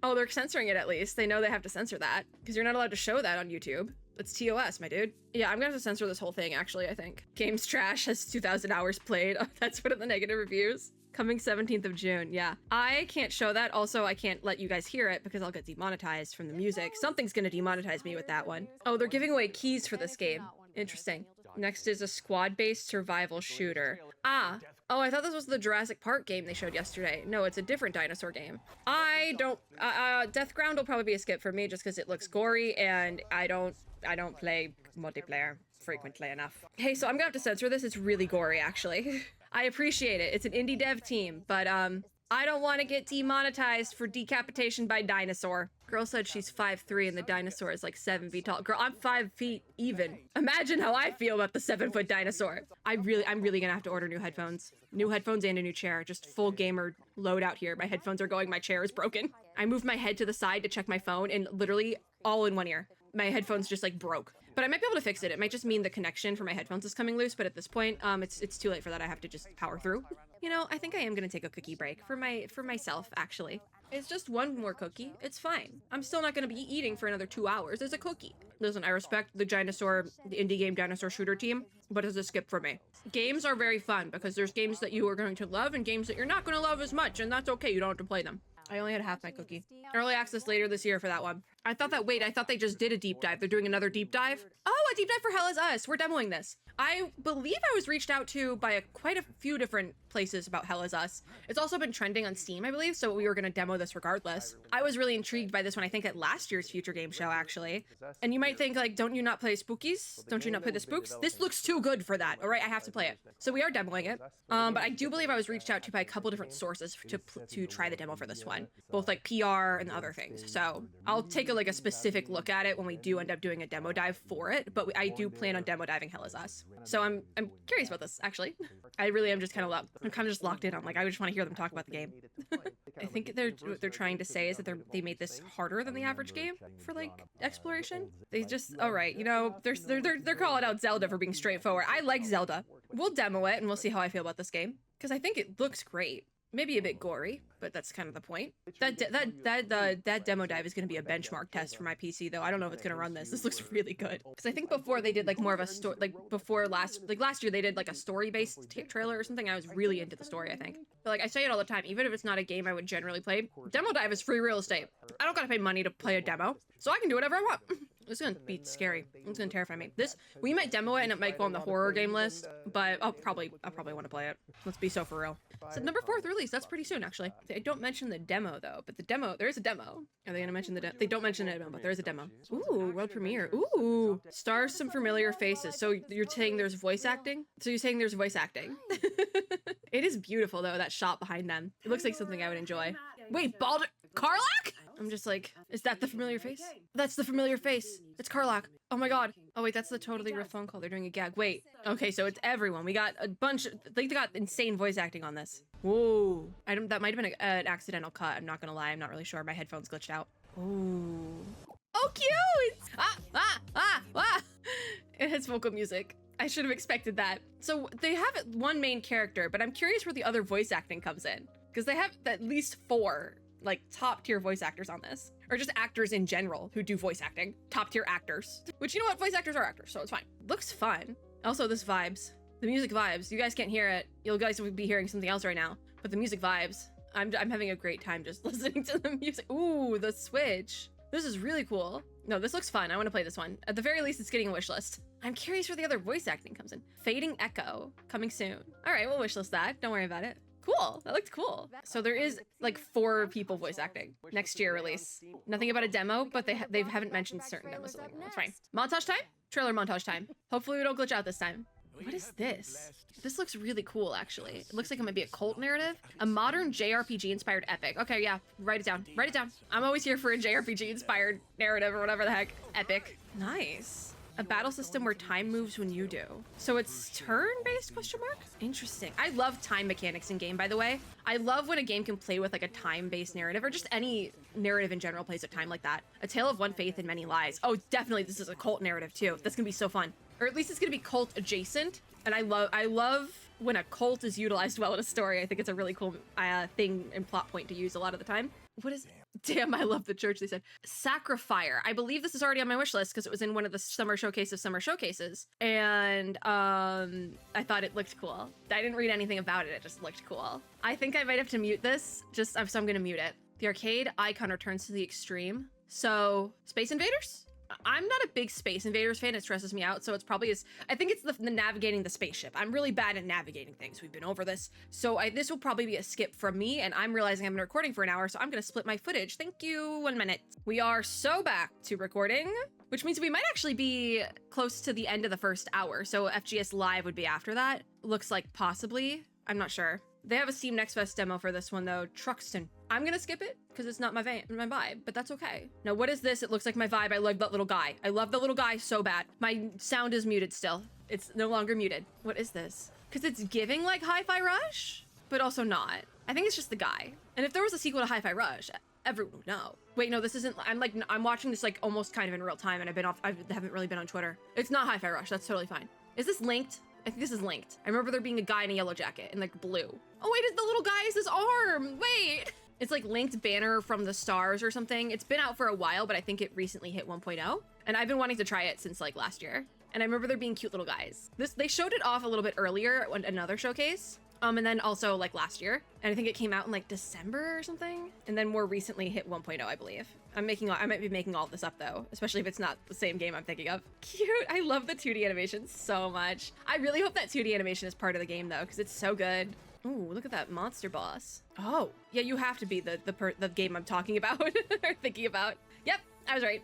Oh, they're censoring it at least. They know they have to censor that because you're not allowed to show that on YouTube. It's TOS, my dude. Yeah, I'm gonna have to censor this whole thing, actually, I think. Game's trash, has 2,000 hours played. Oh, that's one of the negative reviews. Coming 17th of June, yeah. I can't show that. Also, I can't let you guys hear it because I'll get demonetized from the music. Something's gonna demonetize me with that one. Oh, they're giving away keys for this game. Interesting. Next is a squad-based survival shooter. Oh, I thought this was the Jurassic Park game they showed yesterday. No, it's a different dinosaur game. Deathground will probably be a skip for me just because it looks gory and I don't play multiplayer frequently enough. Hey, so I'm gonna have to censor this. It's really gory, actually. I appreciate it. It's an indie dev team, but I don't want to get demonetized for decapitation by dinosaur. Girl said she's 5'3" and the dinosaur is like 7 feet tall. Girl, I'm 5 feet even. Imagine how I feel about the 7-foot dinosaur. I'm really gonna have to order new headphones. New headphones and a new chair. Just full gamer load out here. My headphones are going, my chair is broken. I moved my head to the side to check my phone and literally all in one ear. My headphones just like broke. But I might be able to fix it. It might just mean the connection for my headphones is coming loose, but at this point, it's too late for that. I have to just power through. You know, I think I am gonna take a cookie break for myself, actually. It's just one more cookie. It's fine. I'm still not gonna be eating for another 2 hours. There's a cookie. Listen, I respect the indie game dinosaur shooter team, but it's a skip for me. Games are very fun because there's games that you are going to love and games that you're not gonna love as much, and that's okay. You don't have to play them. I only had half my cookie. Early access later this year for that one. I thought they just did a deep dive. They're doing another deep dive? Oh, a deep dive for Hell Is Us. We're demoing this. I believe I was reached out to by quite a few different places about Hell Is Us. It's also been trending on Steam, I believe, so we were gonna demo this regardless. I was really intrigued by this one, I think at last year's Future Game Show, actually. And you might think, like, don't you not play Spookies? Don't you not play the Spooks? This looks too good for that, all right? I have to play it. So we are demoing it. But I do believe I was reached out to by a couple different sources to try the demo for this one. Both like PR and other things. So I'll take a specific look at it when we do end up doing a demo dive for it, but I do plan on demo diving Hell Is Us. So I'm curious about this, actually. I really am just kind of just locked in. I'm like, I just want to hear them talk about the game. I think what they're trying to say is that they made this harder than the average game for like exploration. They just, all right, you know, they're calling out Zelda for being straightforward. I like Zelda. We'll demo it and we'll see how I feel about this game because I think it looks great. Maybe a bit gory, but that's kind of the point. That demo dive is going to be a benchmark test for my PC, though. I don't know if it's going to run this. This looks really good. Because I think before they did like more of a story, last year they did like a story-based trailer or something. I was really into the story, I think. But like I say it all the time, even if it's not a game I would generally play, demo dive is free real estate. I don't gotta pay money to play a demo, so I can do whatever I want. It's gonna be scary. It's gonna terrify me. We might demo it and it might go on the horror game list, but I'll probably want to play it. Let's be so for real. So November 4th release, that's pretty soon actually. They don't mention the demo though, but there is a demo. Are they gonna mention the demo? They don't mention the demo, but there is a demo. Ooh, world premiere. Ooh, stars some familiar faces. So you're saying there's voice acting? It is beautiful though, that shot behind them. It looks like something I would enjoy. Wait, Karlach? I'm just like, is that the familiar face? That's the familiar face. It's Karlach. Oh my god. Oh wait, that's the totally riff phone call. They're doing a gag. Wait. Okay, so it's everyone. We got a bunch. They got insane voice acting on this. Whoa. That might have been an accidental cut. I'm not gonna lie. I'm not really sure. My headphones glitched out. Ooh. Oh, cute! It has vocal music. I should have expected that. So they have one main character, but I'm curious where the other voice acting comes in. Because they have at least 4 like top tier voice actors on this. Or just actors in general who do voice acting. Top tier actors. Which, you know what, voice actors are actors, so it's fine. Looks fun. Also, this vibes. The music vibes. You guys can't hear it. You guys would be hearing something else right now. But the music vibes. I'm having a great time just listening to the music. Ooh, the Switch. This is really cool. No, this looks fun. I want to play this one. At the very least, it's getting a wish list. I'm curious where the other voice acting comes in. Fading Echo, coming soon. All right, we'll wish list that. Don't worry about it. Cool, that looked cool. So there is like 4 people voice acting. Next year release. Nothing about a demo, but they haven't mentioned certain demos. So that's fine. Montage time? Trailer montage time. Hopefully we don't glitch out this time. What is this? This looks really cool, actually. It looks like it might be a cult narrative. A modern JRPG-inspired epic. Okay, yeah, write it down. Write it down. I'm always here for a JRPG-inspired narrative or whatever the heck. Epic. Nice. A battle system where time moves when you do. So it's turn-based, question mark? Interesting. I love time mechanics in game, by the way. I love when a game can play with like a time-based narrative, or just any narrative in general plays with time like that. A tale of one faith and many lies. Oh, definitely this is a cult narrative too. That's gonna be so fun. Or at least it's gonna be cult adjacent. And I love when a cult is utilized well in a story. I think it's a really cool thing and plot point to use a lot of the time. What is... Damn, I love the church, they said. Sacrifier. I believe this is already on my wish list because it was in one of the summer showcases. And I thought it looked cool. I didn't read anything about it. It just looked cool. I think I might have to mute this. So I'm gonna mute it. The arcade icon returns to the extreme. So, Space Invaders? I'm not a big Space Invaders fan. It stresses me out. So it's probably I think it's the navigating the spaceship. I'm really bad at navigating things. We've been over this. So this will probably be a skip from me, and I'm realizing I've been recording for an hour, so I'm gonna split my footage. Thank you. 1 minute. We are so back to recording, which means we might actually be close to the end of the first hour. So FGS Live would be after that. Looks like possibly. I'm not sure. They have a Steam Next Fest demo for this one though. Truxton. I'm gonna skip it because it's not my vibe, but that's okay. Now, what is this? It looks like my vibe. I love that little guy. I love the little guy so bad. My sound is muted still. It's no longer muted. What is this? Because it's giving like Hi-Fi Rush, but also not. I think it's just the guy. And if there was a sequel to Hi-Fi Rush, everyone would know. Wait, no, this isn't. I'm watching this like almost kind of in real time, and I haven't really been on Twitter. It's not Hi-Fi Rush. That's totally fine. Is this linked? I think this is linked. I remember there being a guy in a yellow jacket and like blue. Oh wait, the little guy is his arm. Wait. It's like linked banner from the stars or something. It's been out for a while, but I think it recently hit 1.0. And I've been wanting to try it since like last year. And I remember there being cute little guys. They showed it off a little bit earlier at another showcase. And then also like last year. And I think it came out in like December or something. And then more recently hit 1.0, I believe. I might be making all of this up though, especially if it's not the same game I'm thinking of. Cute. I love the 2D animation so much. I really hope that 2D animation is part of the game though, because it's so good. Ooh, look at that monster boss. Oh, yeah, you have to be the game I'm talking about or thinking about. Yep, I was right.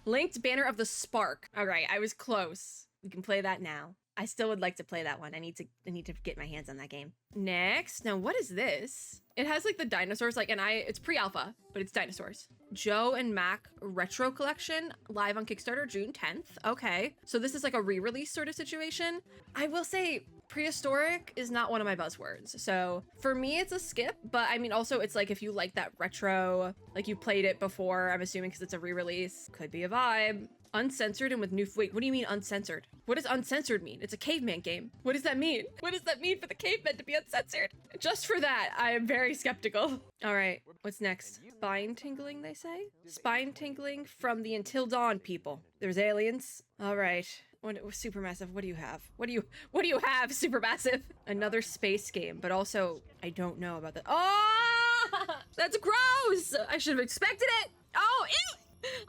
Linked Banner of the Spark. All right, I was close. We can play that now. I still would like to play that one. I need to get my hands on that game. Next, now what is this? It has like the dinosaurs, like, it's pre-alpha, but it's dinosaurs. Joe and Mac Retro Collection, live on Kickstarter, June 10th. Okay, so this is like a re-release sort of situation. I will say prehistoric is not one of my buzzwords. So for me, it's a skip, but I mean, also it's like if you like that retro, like you played it before, I'm assuming because it's a re-release, could be a vibe. Uncensored and with new... Wait, what do you mean uncensored? What does uncensored mean? It's a caveman game. What does that mean? What does that mean for the cavemen to be uncensored? Just for that, I am very skeptical. All right, what's next? Spine tingling, they say? Spine tingling from the Until Dawn people. There's aliens. All right. Supermassive, what do you have? What do you have, Supermassive? Another space game, but also, I don't know about that. Oh! That's gross! I should have expected it! Oh, ew!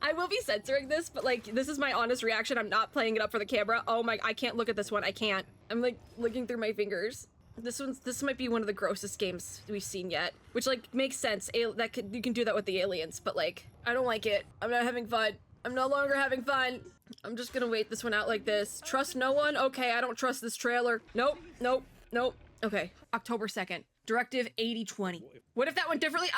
I will be censoring this, but like, this is my honest reaction. I'm not playing it up for the camera. Oh my, I can't look at this one. I can't. I'm like looking through my fingers. This might be one of the grossest games we've seen yet, which like makes sense. You can do that with the aliens, but like, I don't like it. I'm not having fun. I'm no longer having fun. I'm just gonna wait this one out like this. Trust no one? Okay, I don't trust this trailer. Nope, nope, nope. Okay, October 2nd. Directive 8020. What if that went differently?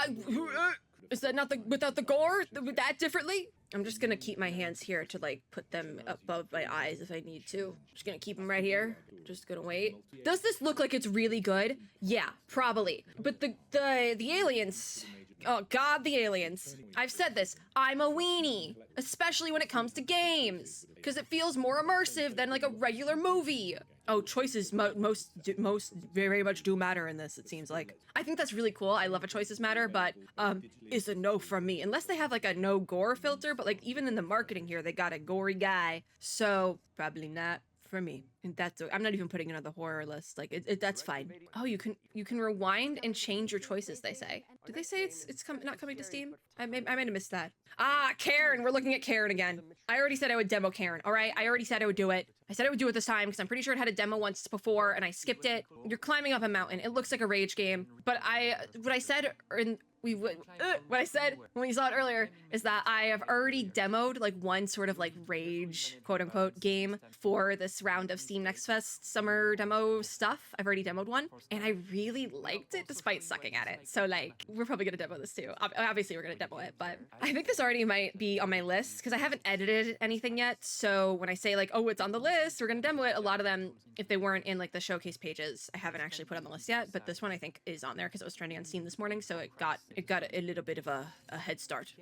Is that not without the gore? That differently? I'm just gonna keep my hands here to like put them above my eyes if I need to. Just gonna keep them right here. Just gonna wait. Does this look like it's really good? Yeah, probably. But the aliens, Oh God, the aliens. I've said this, I'm a weenie, especially when it comes to games, because it feels more immersive than like a regular movie. Oh, choices most very much do matter in this, it seems like. I think that's really cool. I love a choices matter, but it's a no from me. Unless they have like a no gore filter, but like even in the marketing here, they got a gory guy. So probably not for me. And that's, I'm not even putting it on the horror list. Like that's fine. Oh, you can rewind and change your choices, they say. Did they say it's not coming to Steam? I might have missed that. Ah, Karen, we're looking at Karen again. I already said I would demo Karen, all right? I already said I would do it. I said I would do it this time because I'm pretty sure it had a demo once before and I skipped it. You're climbing up a mountain. It looks like a rage game, but what I said what I said when we saw it earlier is that I have already demoed like one sort of like rage quote unquote game for this round of Steam Next Fest summer demo stuff. I've already demoed one and I really liked it despite sucking at it. So like we're probably gonna demo this too. Obviously we're gonna demo it, but I think this already might be on my list because I haven't edited anything yet. So when I say like, oh, it's on the list, we're gonna demo it, a lot of them, if they weren't in like the showcase pages, I haven't actually put on the list yet, but this one I think is on there because it was trending on Steam this morning, so it got a little bit of a head start.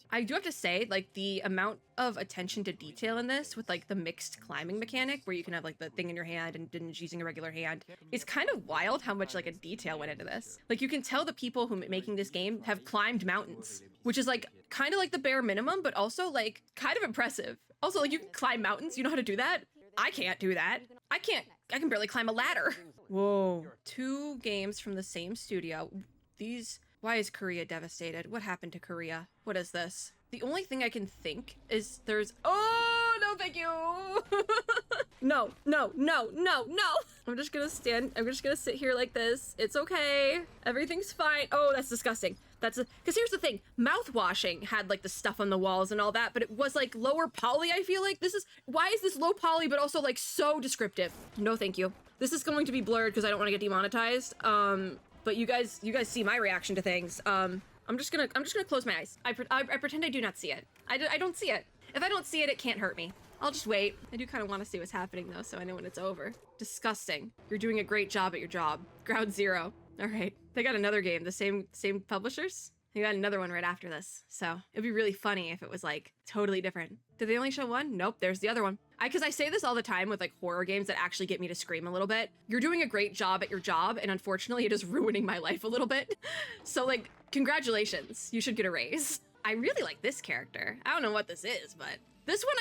I do have to say, like, the amount of attention to detail in this with like the mixed climbing mechanic where you can have like the thing in your hand and using a regular hand is kind of wild how much like a detail went into this. Like you can tell the people who making this game have climbed mountains, which is like kind of like the bare minimum, but also like kind of impressive. Also, like you can climb mountains, you know how to do that? I can't do that. I can barely climb a ladder. Whoa. 2 games from the same studio. Why is Korea devastated? What happened to Korea? What is this? The only thing I can think is oh, no, thank you. No. I'm just gonna sit here like this. It's okay. Everything's fine. Oh, that's disgusting. Because here's the thing, mouthwashing had like the stuff on the walls and all that, but it was like lower poly, I feel like. Why is this low poly, but also like so descriptive? No, thank you. This is going to be blurred because I don't want to get demonetized. But you guys see my reaction to things. I'm just gonna close my eyes. I pretend I do not see it. I don't see it. If I don't see it, it can't hurt me. I'll just wait. I do kind of want to see what's happening though, so I know when it's over. Disgusting. You're doing a great job at your job. Ground Zero. All right. They got another game, the same publishers. They got another one right after this. So it'd be really funny if it was like totally different. Did they only show one? Nope, there's the other one. Because I say this all the time with like horror games that actually get me to scream a little bit. You're doing a great job at your job, and unfortunately it is ruining my life a little bit. So like, congratulations, you should get a raise. I really like this character. I don't know what this is, but this one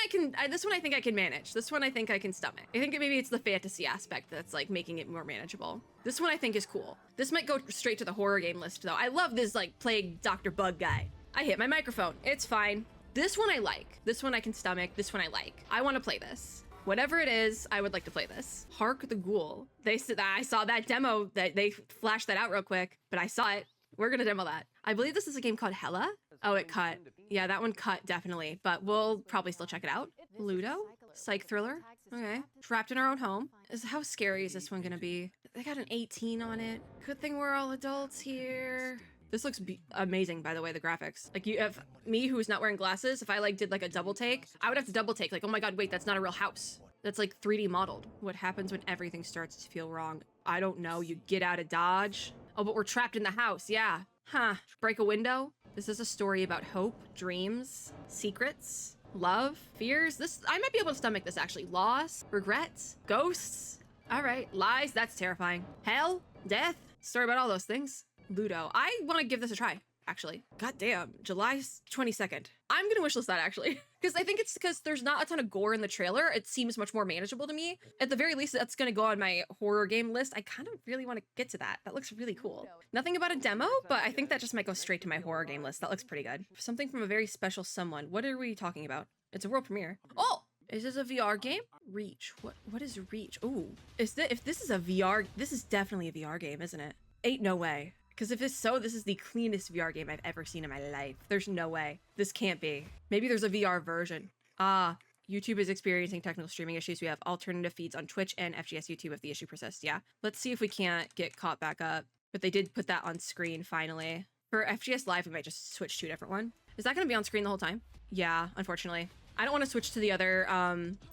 I think I can manage. This one I think I can stomach. I think maybe it's the fantasy aspect that's like making it more manageable. This one I think is cool. This might go straight to the horror game list though. I love this like plague Dr. Bug guy. I hit my microphone. It's fine. This one I like. This one I can stomach. This one I like. I want to play this. Whatever it is, I would like to play this. Hark the Ghoul. I saw that demo, that they flashed that out real quick, but I saw it. We're gonna demo that. I believe this is a game called Hella. Oh, it cut. Yeah, that one cut, definitely, but we'll probably still check it out. Ludo? Psych thriller? Okay. Trapped in our own home. How scary is this one gonna be? They got an 18 on it. Good thing we're all adults here. This looks amazing, by the way, the graphics. Like, you have me who's not wearing glasses. If I like did like a double take, I would have to double take, like, oh my god, wait, that's not a real house. That's like 3D modeled. What happens when everything starts to feel wrong? I don't know. You get out of Dodge. Oh, but we're trapped in the house. Yeah. Huh. Break a window? This is a story about hope, dreams, secrets, love, fears. I might be able to stomach this, actually. Loss, regrets, ghosts. All right. Lies. That's terrifying. Hell, death. Story about all those things. Ludo. I want to give this a try, actually. God damn. July 22nd. I'm going to wishlist that, actually. Because I think it's because there's not a ton of gore in the trailer. It seems much more manageable to me. At the very least, that's going to go on my horror game list. I kind of really want to get to that. That looks really cool. Nothing about a demo, but I think that just might go straight to my horror game list. That looks pretty good. Something from a very special someone. What are we talking about? It's a world premiere. Oh! Is this a VR game? Reach. What is Reach? Ooh. If this is a VR... This is definitely a VR game, isn't it? Ain't no way. Because if it's so, this is the cleanest VR game I've ever seen in my life. There's no way. This can't be. Maybe there's a VR version. Ah, YouTube is experiencing technical streaming issues. We have alternative feeds on Twitch and FGS YouTube if the issue persists. Yeah. Let's see if we can't get caught back up. But they did put that on screen finally. For FGS Live, we might just switch to a different one. Is that going to be on screen the whole time? Yeah, unfortunately. I don't want to switch to the other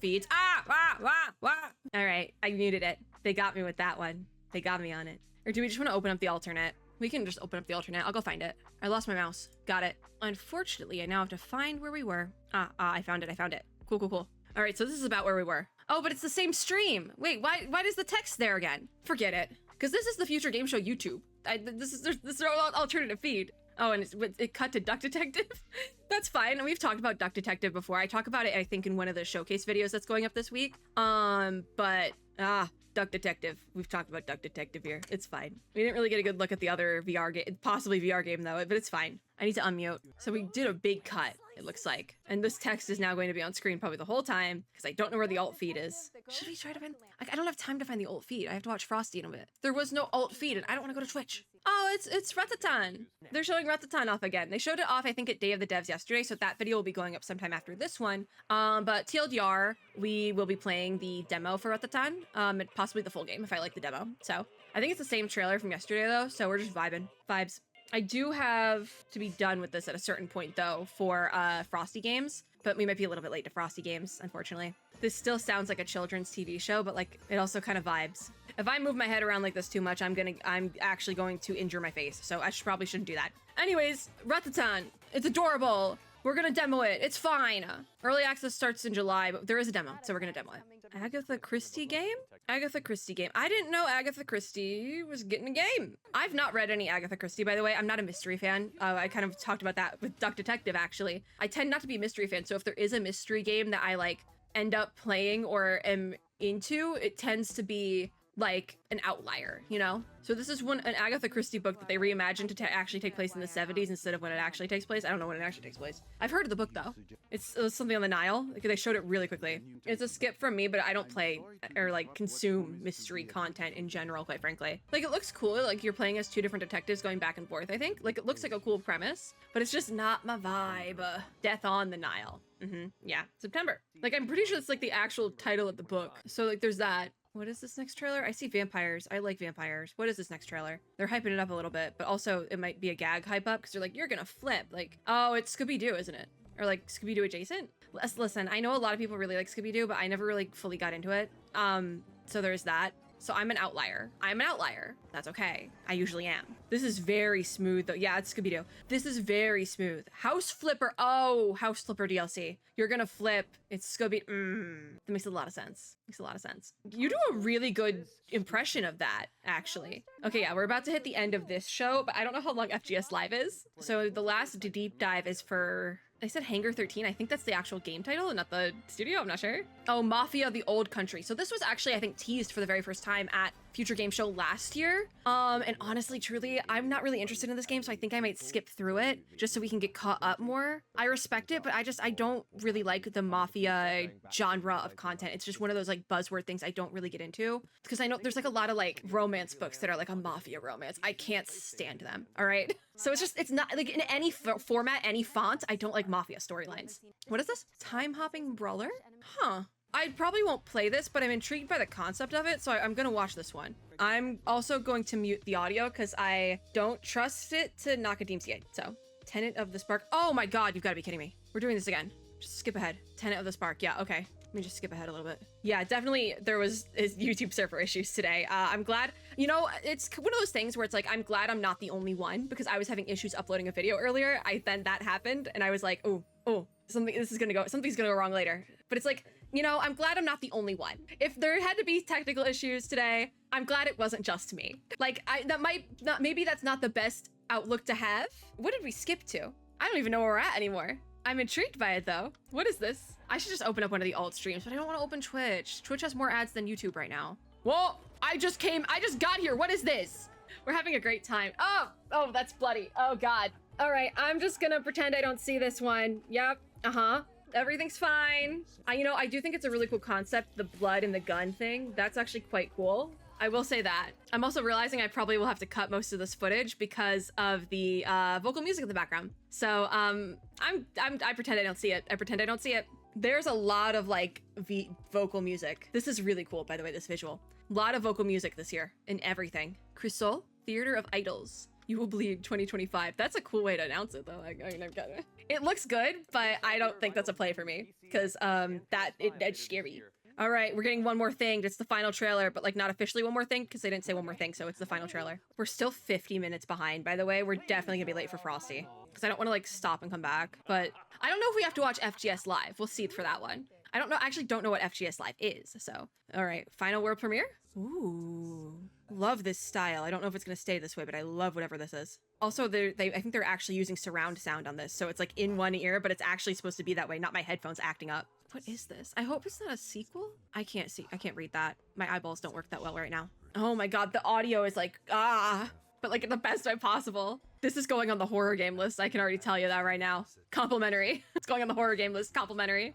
feeds. All right, I muted it. They got me with that one. They got me on it. Or do we just want to open up the alternate? We can just open up the alternate. I'll go find it. I lost my mouse. Got it. Unfortunately, I now have to find where we were. I found it. I found it. Cool, cool, cool. All right, so this is about where we were. Oh, but it's the same stream. Wait, why does the text there again? Forget it. Because this is the Future Game Show YouTube. This is our alternative feed. Oh, and it cut to Duck Detective? That's fine. We've talked about Duck Detective before. I talk about it, I think, in one of the showcase videos that's going up this week. Duck Detective. We've talked about Duck Detective here. It's fine. We didn't really get a good look at the other VR game, possibly VR game though, but it's fine. I need to unmute. So we did a big cut, it looks like. And this text is now going to be on screen probably the whole time because I don't know where the alt feed is. Should we try to find, like, I don't have time to find the alt feed. I have to watch Frosty in a bit. There was no alt feed and I don't want to go to Twitch. Oh, it's Ratatan. They're showing Ratatan off again. They showed it off, I think, at Day of the Devs yesterday, so that video will be going up sometime after this one. But TLDR, we will be playing the demo for Ratatan, and possibly the full game if I like the demo. So I think it's the same trailer from yesterday though, so we're just vibing. Vibes. I do have to be done with this at a certain point though for Frosty games, but we might be a little bit late to Frosty games, unfortunately. This still sounds like a children's TV show, but like it also kind of vibes. If I move my head around like this too much, I'm actually going to injure my face, so I probably shouldn't do that. Anyways, Ratatan, it's adorable. We're gonna demo it. It's fine. Early access starts in July, but there is a demo, so we're gonna demo it. Agatha Christie game? Agatha Christie game. I didn't know Agatha Christie was getting a game. I've not read any Agatha Christie, by the way. I'm not a mystery fan. I kind of talked about that with Duck Detective, actually. I tend not to be a mystery fan, so if there is a mystery game that I like end up playing or am into, it tends to be like an outlier, you know? So this is an Agatha Christie book that they reimagined to actually take place in the 70s instead of when it actually takes place. I don't know when it actually takes place. I've heard of the book though. It was something on the Nile. Like, they showed it really quickly. It's a skip from me, but I don't play or like consume mystery content in general, quite frankly. Like, it looks cool. Like, you're playing as two different detectives going back and forth, I think. Like, it looks like a cool premise, but it's just not my vibe. Death on the Nile. Yeah, September. Like, I'm pretty sure it's like the actual title of the book. So like, there's that. What is this next trailer? I see vampires. I like vampires. What is this next trailer? They're hyping it up a little bit, but also it might be a gag hype up because they're like, you're gonna flip. Like, oh, it's Scooby-Doo, isn't it? Or like Scooby-Doo adjacent? Listen, I know a lot of people really like Scooby-Doo, but I never really fully got into it. So there's that. So I'm an outlier. I'm an outlier. That's okay. I usually am. This is very smooth though. Yeah, it's Scooby-Doo. This is very smooth. House Flipper. Oh, House Flipper DLC. You're gonna flip. It's Scooby. That makes a lot of sense. Makes a lot of sense. You do a really good impression of that, actually. Okay, yeah, we're about to hit the end of this show, but I don't know how long FGS Live is. So the last deep dive is for... I said Hangar 13. I think that's the actual game title and not the studio. I'm not sure. Oh, Mafia: The Old Country. So this was actually, I think, teased for the very first time at Future Game Show last year. And honestly, truly, I'm not really interested in this game, so I think I might skip through it just so we can get caught up more. I respect it, but I don't really like the Mafia genre of content. It's just one of those like buzzword things I don't really get into because I know there's like a lot of like romance books that are like a Mafia romance. I can't stand them. All right. So it's not like in any format, any font, I don't like Mafia storylines. What is this? Time hopping brawler? Huh. I probably won't play this, but I'm intrigued by the concept of it, so I'm gonna watch this one. I'm also going to mute the audio because I don't trust it to knock a DMCA. So, Tenet of the Spark. Oh my god, you've got to be kidding me. We're doing this again. Just skip ahead. Tenet of the Spark. Yeah, okay. Let me just skip ahead a little bit. Yeah, definitely there was YouTube server issues today. I'm glad, you know, it's one of those things where it's like, I'm glad I'm not the only one because I was having issues uploading a video earlier. Then that happened and I was like, oh, something's gonna go wrong later. But it's like, you know, I'm glad I'm not the only one. If there had to be technical issues today, I'm glad it wasn't just me. Like, maybe that's not the best outlook to have. What did we skip to? I don't even know where we're at anymore. I'm intrigued by it though. What is this? I should just open up one of the alt streams, but I don't want to open Twitch. Twitch has more ads than YouTube right now. Whoa, I just got here. What is this? We're having a great time. Oh, that's bloody. Oh God. All right, I'm just gonna pretend I don't see this one. Yep, everything's fine. I do think it's a really cool concept, the blood and the gun thing. That's actually quite cool. I will say that. I'm also realizing I probably will have to cut most of this footage because of the vocal music in the background. So I pretend I don't see it. I pretend I don't see it. There's a lot of like vocal music. This is really cool, by the way, this visual. A lot of vocal music this year in everything. Crisol, Theater of Idols. You will bleed 2025. That's a cool way to announce it though. It looks good, but I don't think that's a play for me because that's scary. All right, we're getting one more thing. It's the final trailer, but like not officially one more thing because they didn't say one more thing, so it's the final trailer. We're still 50 minutes behind, by the way. We're definitely gonna be late for Frosty because I don't want to like stop and come back. But I don't know if we have to watch FGS Live. We'll see for that one. I don't know. I actually don't know what FGS Live is. So, all right, final world premiere. Ooh, love this style. I don't know if it's gonna stay this way, but I love whatever this is. Also, I think they're actually using surround sound on this, so it's like in one ear, but it's actually supposed to be that way, not my headphones acting up. What is this? I hope it's not a sequel. I can't see. I can't read that. My eyeballs don't work that well right now. Oh my god, the audio is like, but like in the best way possible. This is going on the horror game list. I can already tell you that right now. Complimentary. It's going on the horror game list. Complimentary.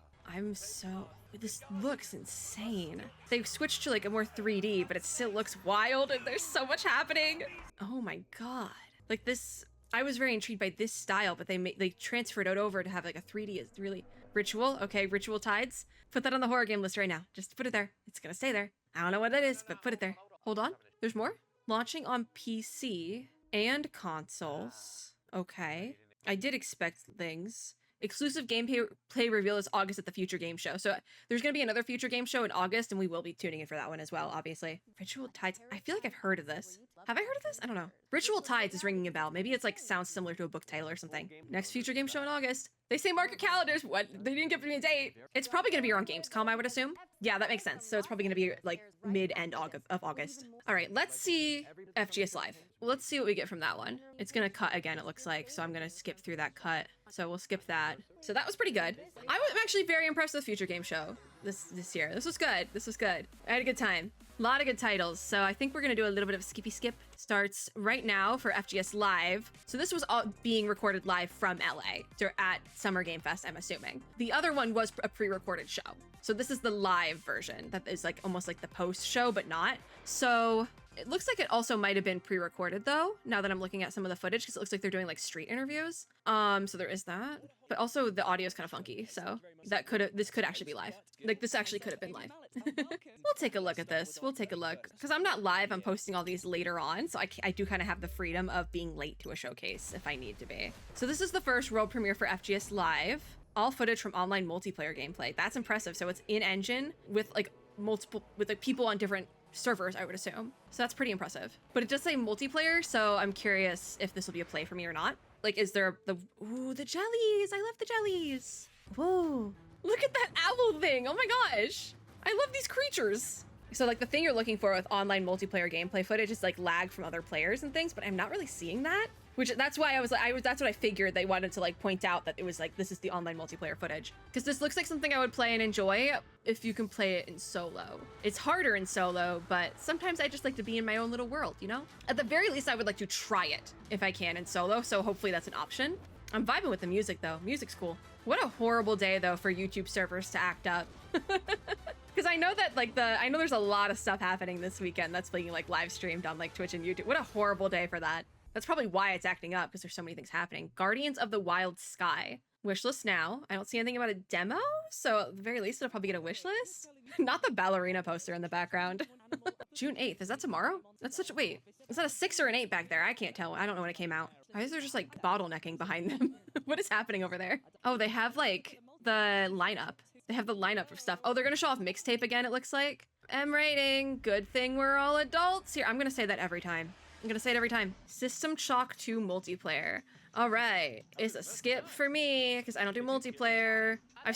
This looks insane. They've switched to like a more 3D, but it still looks wild and there's so much happening. Oh my god. Like this, I was very intrigued by this style, but they transferred it over to have like a 3D. It's really Ritual. Okay, Ritual Tides. Put that on the horror game list right now. Just put it there. It's gonna stay there. I don't know what that is, but put it there. Hold on. There's more. Launching on PC and consoles. Okay. I did expect things. Exclusive gameplay reveal is August at the Future Game Show. So there's going to be another Future Game Show in August, and we will be tuning in for that one as well, obviously. Ritual Tides. I feel like I've heard of this. Have I heard of this? I don't know. Ritual Tides is ringing a bell. Maybe it's like sounds similar to a book title or something. Next Future Game Show in August. They say mark your calendars. What? They didn't give me a date. It's probably going to be around Gamescom, I would assume. Yeah, that makes sense. So it's probably going to be like mid-end of August. All right, let's see FGS Live. Let's see what we get from that one. It's going to cut again, it looks like. So I'm going to skip through that cut. So we'll skip that. So that was pretty good. I'm actually very impressed with the Future Game Show this year. This was good. This was good. I had a good time. A lot of good titles. So I think we're going to do a little bit of a skippy skip. Starts right now for FGS Live. So this was all being recorded live from LA. They're at Summer Game Fest, I'm assuming. The other one was a pre-recorded show. So this is the live version that is like almost like the post show, but not. So it looks like it also might have been pre-recorded though, now that I'm looking at some of the footage, because it looks like they're doing like street interviews. So there is that. But also the audio is kind of funky, so this could actually be live. Like this actually could have been live. We'll take a look at this. We'll take a look. Because I'm not live, I'm posting all these later on, so I do kind of have the freedom of being late to a showcase if I need to be. So this is the first world premiere for FGS Live. All footage from online multiplayer gameplay. That's impressive. So it's in engine with like people on different servers, I would assume. So that's pretty impressive. But it does say multiplayer, so I'm curious if this will be a play for me or not. Like, is there the jellies? I love the jellies. Whoa. Look at that owl thing. Oh my gosh. I love these creatures. So like the thing you're looking for with online multiplayer gameplay footage is like lag from other players and things, but I'm not really seeing that. That's why that's what I figured they wanted to like point out, that it was like, this is the online multiplayer footage. Because this looks like something I would play and enjoy if you can play it in solo. It's harder in solo, but sometimes I just like to be in my own little world, you know? At the very least, I would like to try it if I can in solo, so hopefully that's an option. I'm vibing with the music though. Music's cool. What a horrible day though for YouTube servers to act up. Because I know that I know there's a lot of stuff happening this weekend that's being like live streamed on like Twitch and YouTube. What a horrible day for that. That's probably why it's acting up, because there's so many things happening. Guardians of the Wild Sky. Wishlist now. I don't see anything about a demo, so at the very least, it'll probably get a wishlist. Not the ballerina poster in the background. June 8th. Is that tomorrow? That's such a... Wait. Is that a 6 or an 8 back there? I can't tell. I don't know when it came out. Why is there just like bottlenecking behind them? What is happening over there? Oh, they have like the lineup. They have the lineup of stuff. Oh, they're going to show off mixtape again, it looks like. M rating. Good thing we're all adults here. I'm going to say that every time. I'm gonna say it every time. System Shock 2 multiplayer. All right, it's a skip for me because I don't do multiplayer. I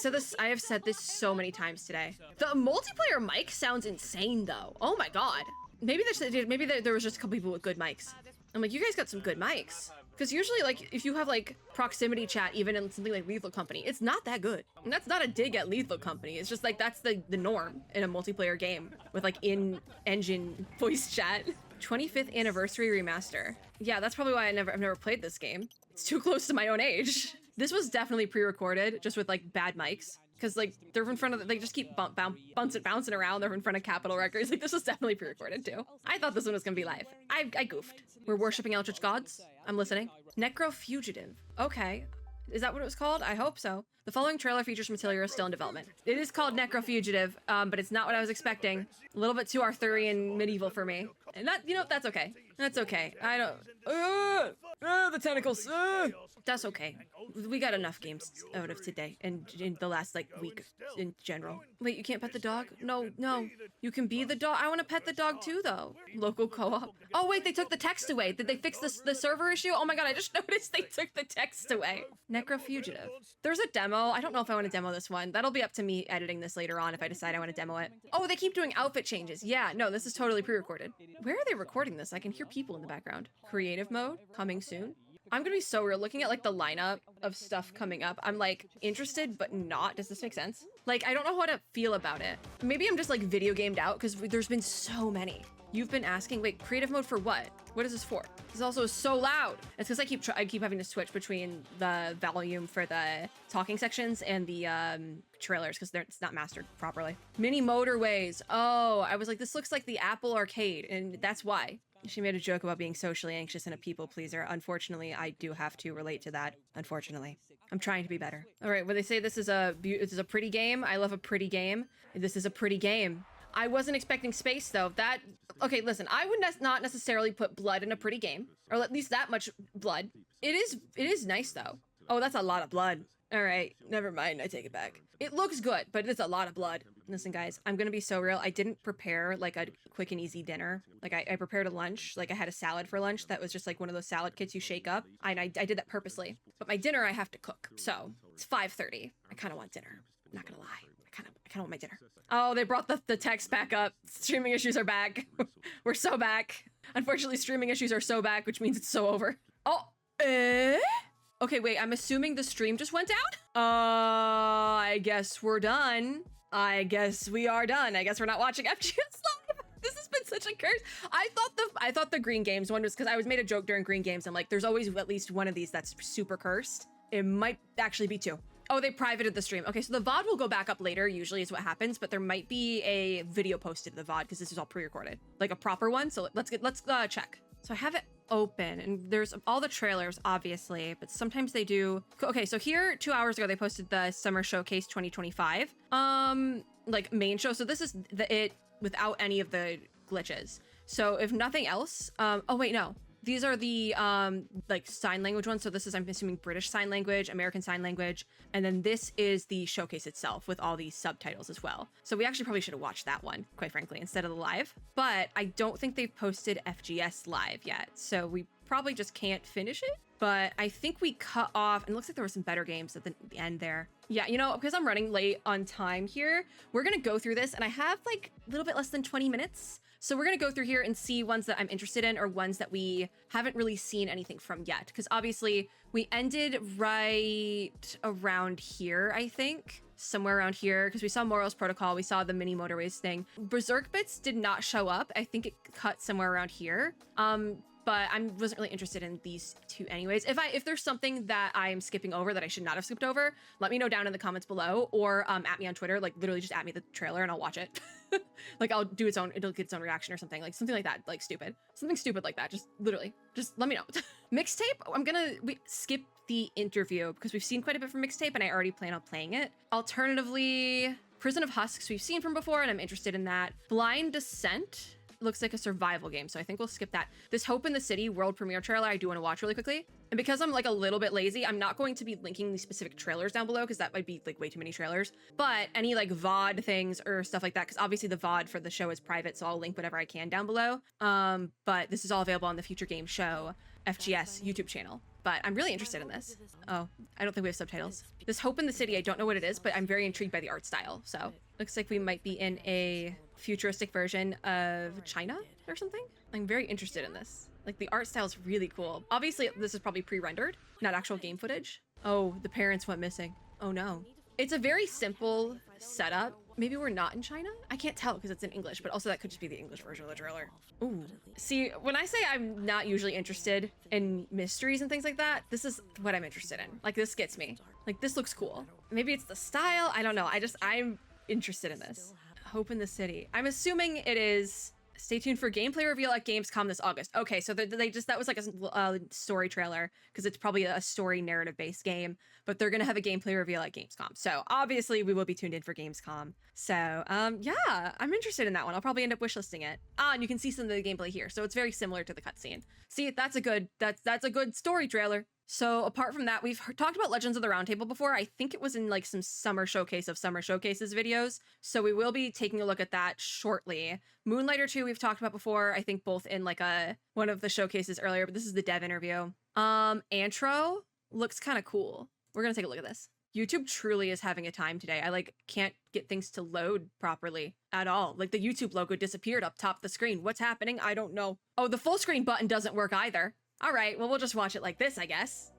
have said this so many times today. The multiplayer mic sounds insane though. Oh my god. Maybe there was just a couple people with good mics. I'm like, you guys got some good mics. Because usually, like, if you have, like, proximity chat, even in something like Lethal Company, it's not that good. And that's not a dig at Lethal Company. It's just, like, that's the norm in a multiplayer game with, like, in-engine voice chat. 25th Anniversary Remaster. Yeah, that's probably why I've never played this game. It's too close to my own age. This was definitely pre-recorded, just with, like, bad mics. Because, like, they're in front of... They just keep bouncing around. They're in front of Capitol Records. Like, this was definitely pre-recorded, too. I thought this one was gonna be live. I goofed. We're worshipping Eldritch Gods. I'm listening. Necro Fugitive. Okay. Is that what it was called? I hope so. The following trailer features material still in development. It is called Necro Fugitive, but it's not what I was expecting. A little bit too Arthurian medieval for me. And that, you know, that's okay. That's okay. I don't... the tentacles. That's okay. We got enough games out of today and in the last, like, week in general. Wait, you can't pet the dog? No, no. You can be the dog. I want to pet the dog too, though. Local co-op. Oh, wait, they took the text away. Did they fix the server issue? Oh my god, I just noticed they took the text away. Necrofugitive. There's a demo. I don't know if I want to demo this one. That'll be up to me editing this later on if I decide I want to demo it. Oh, they keep doing outfit changes. Yeah, no, this is totally pre-recorded. Where are they recording this? I can hear people in the background. Creative mode, coming soon. I'm gonna be so real. Looking at like the lineup of stuff coming up, I'm like interested, but not. Does this make sense? Like, I don't know how to feel about it. Maybe I'm just like video gamed out because there's been so many. You've been asking, wait, creative mode for what? What is this for? This also is so loud. It's because I keep having to switch between the volume for the talking sections and the trailers because it's not mastered properly. Mini motorways. Oh, I was like, this looks like the Apple Arcade, and that's why. She made a joke about being socially anxious and a people pleaser. Unfortunately, I do have to relate to that. Unfortunately, I'm trying to be better. All right, when they say this is a pretty game, I love a pretty game. This is a pretty game. I wasn't expecting space though. Okay, listen, I would not necessarily put blood in a pretty game, or at least that much blood. It is nice though. Oh, that's a lot of blood. All right, never mind, I take it back. It looks good, but it's a lot of blood. Listen, guys, I'm gonna be so real. I didn't prepare like a quick and easy dinner. Like I prepared a lunch. Like I had a salad for lunch that was just like one of those salad kits you shake up. I did that purposely. But my dinner I have to cook. So it's 5:30. I kind of want dinner. I'm not gonna lie. I kind of want my dinner. Oh, they brought the text back up. Streaming issues are back. We're so back. Unfortunately, streaming issues are so back, which means it's so over. Oh, okay, wait, I'm assuming the stream just went down? I guess we're done. I guess we are done. I guess we're not watching FGS Live. This has been such a curse. I thought the Green Games one was because I made a joke during Green Games. I'm like, there's always at least one of these that's super cursed. It might actually be two. Oh, they privated the stream. Okay, so the VOD will go back up later, usually is what happens, but there might be a video posted to the VOD because this is all pre-recorded, like a proper one. So let's check. So I have it open and there's all the trailers, obviously, but sometimes they do. Okay, so here 2 hours ago, they posted the Summer Showcase 2025, like main show. So this is it without any of the glitches. So if nothing else, oh wait, no. These are the like sign language ones. So this is, I'm assuming, British Sign Language, American Sign Language, and then this is the showcase itself with all these subtitles as well. So we actually probably should have watched that one, quite frankly, instead of the live. But I don't think they've posted FGS live yet, so we probably just can't finish it. But I think we cut off, and it looks like there were some better games at the end there. Yeah, you know, because I'm running late on time here, we're gonna go through this, and I have like a little bit less than 20 minutes. So we're gonna go through here and see ones that I'm interested in or ones that we haven't really seen anything from yet. Because obviously we ended right around here, I think. Somewhere around here, because we saw Morals Protocol, we saw the mini motorways thing. Berserk Bits did not show up. I think it cut somewhere around here. But I wasn't really interested in these two anyways. If there's something that I'm skipping over that I should not have skipped over, let me know down in the comments below, or at me on Twitter. Like literally just at me the trailer and I'll watch it. Like it'll get its own reaction or something like that, like something stupid like that. Just literally, just let me know. Mixtape, we skip the interview because we've seen quite a bit from Mixtape and I already plan on playing it. Alternatively, Prison of Husks we've seen from before and I'm interested in that. Blind Descent looks like a survival game, so I think we'll skip that. This Hope in the City world premiere trailer I do want to watch really quickly, and because I'm like a little bit lazy, I'm not going to be linking these specific trailers down below because that might be like way too many trailers, but any like VOD things or stuff like that, because obviously the VOD for the show is private, so I'll link whatever I can down below. But this is all available on the Future Game Show FGS YouTube channel. But I'm really interested in this. Oh, I don't think we have subtitles. This Hope in the City, I don't know what it is, but I'm very intrigued by the art style. So looks like we might be in a futuristic version of China or something. I'm very interested in this. Like the art style is really cool. Obviously this is probably pre-rendered, not actual game footage. Oh, the parents went missing. Oh no. It's a very simple setup. Maybe we're not in China? I can't tell because it's in English, but also that could just be the English version of the trailer. Ooh. See, when I say I'm not usually interested in mysteries and things like that, this is what I'm interested in. Like this gets me. Like this looks cool. Maybe it's the style. I don't know. I'm interested in this. Hope in the City. I'm assuming it is Stay tuned for gameplay reveal at Gamescom this August. Okay, so that was like a story trailer because it's probably a story narrative based game, but they're gonna have a gameplay reveal at Gamescom. So obviously we will be tuned in for Gamescom. So yeah, I'm interested in that one. I'll probably end up wishlisting it. And you can see some of the gameplay here, so it's very similar to the cutscene. See, that's a good story trailer. So apart from that, we've talked about Legends of the Roundtable before. I think it was in like some summer showcase of summer showcases videos. So we will be taking a look at that shortly. Moonlighter 2 we've talked about before, I think both in like one of the showcases earlier, but this is the dev interview. Antro looks kind of cool. We're gonna take a look at this. YouTube truly is having a time today. I like can't get things to load properly at all. Like the YouTube logo disappeared up top of the screen. What's happening? I don't know. Oh, the full screen button doesn't work either. All right, well, we'll just watch it like this, I guess.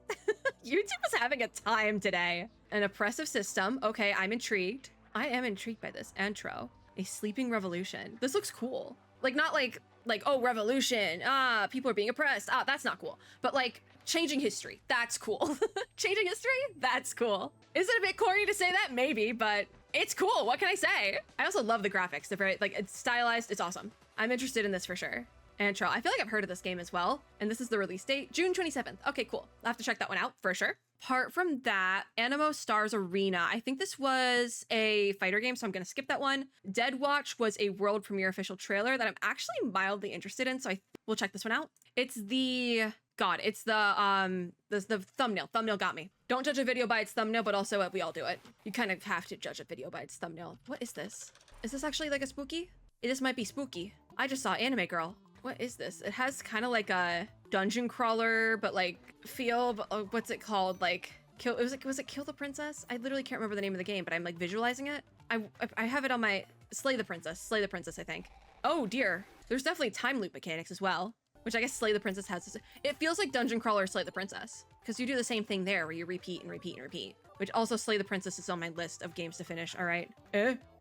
YouTube is having a time today. An oppressive system. Okay, I'm intrigued. I am intrigued by this. Intro. A sleeping revolution. This looks cool. Like, not like, oh, revolution. People are being oppressed. That's not cool. But like, changing history. That's cool. Changing history? That's cool. Is it a bit corny to say that? Maybe, but it's cool. What can I say? I also love the graphics. They're very, like, it's stylized. It's awesome. I'm interested in this for sure. Antro. I feel like I've heard of this game as well. And this is the release date, June 27th. Okay, cool. I'll have to check that one out for sure. Apart from that, Animo Stars Arena. I think this was a fighter game, so I'm going to skip that one. Dead Watch was a world premiere official trailer that I'm actually mildly interested in, so we'll check this one out. It's the thumbnail. Thumbnail got me. Don't judge a video by its thumbnail, but also we all do it. You kind of have to judge a video by its thumbnail. What is this? Is this actually like a spooky? This might be spooky. I just saw Anime Girl. What is this? It has kind of like a dungeon crawler, but like feel, what's it called? Like, was it Kill the Princess? I literally can't remember the name of the game, but I'm like visualizing it. I have it on my Slay the Princess, I think. Oh dear. There's definitely time loop mechanics as well, which I guess Slay the Princess has. It feels like Dungeon Crawler Slay the Princess, because you do the same thing there where you repeat and repeat and repeat, which also Slay the Princess is on my list of games to finish. All right.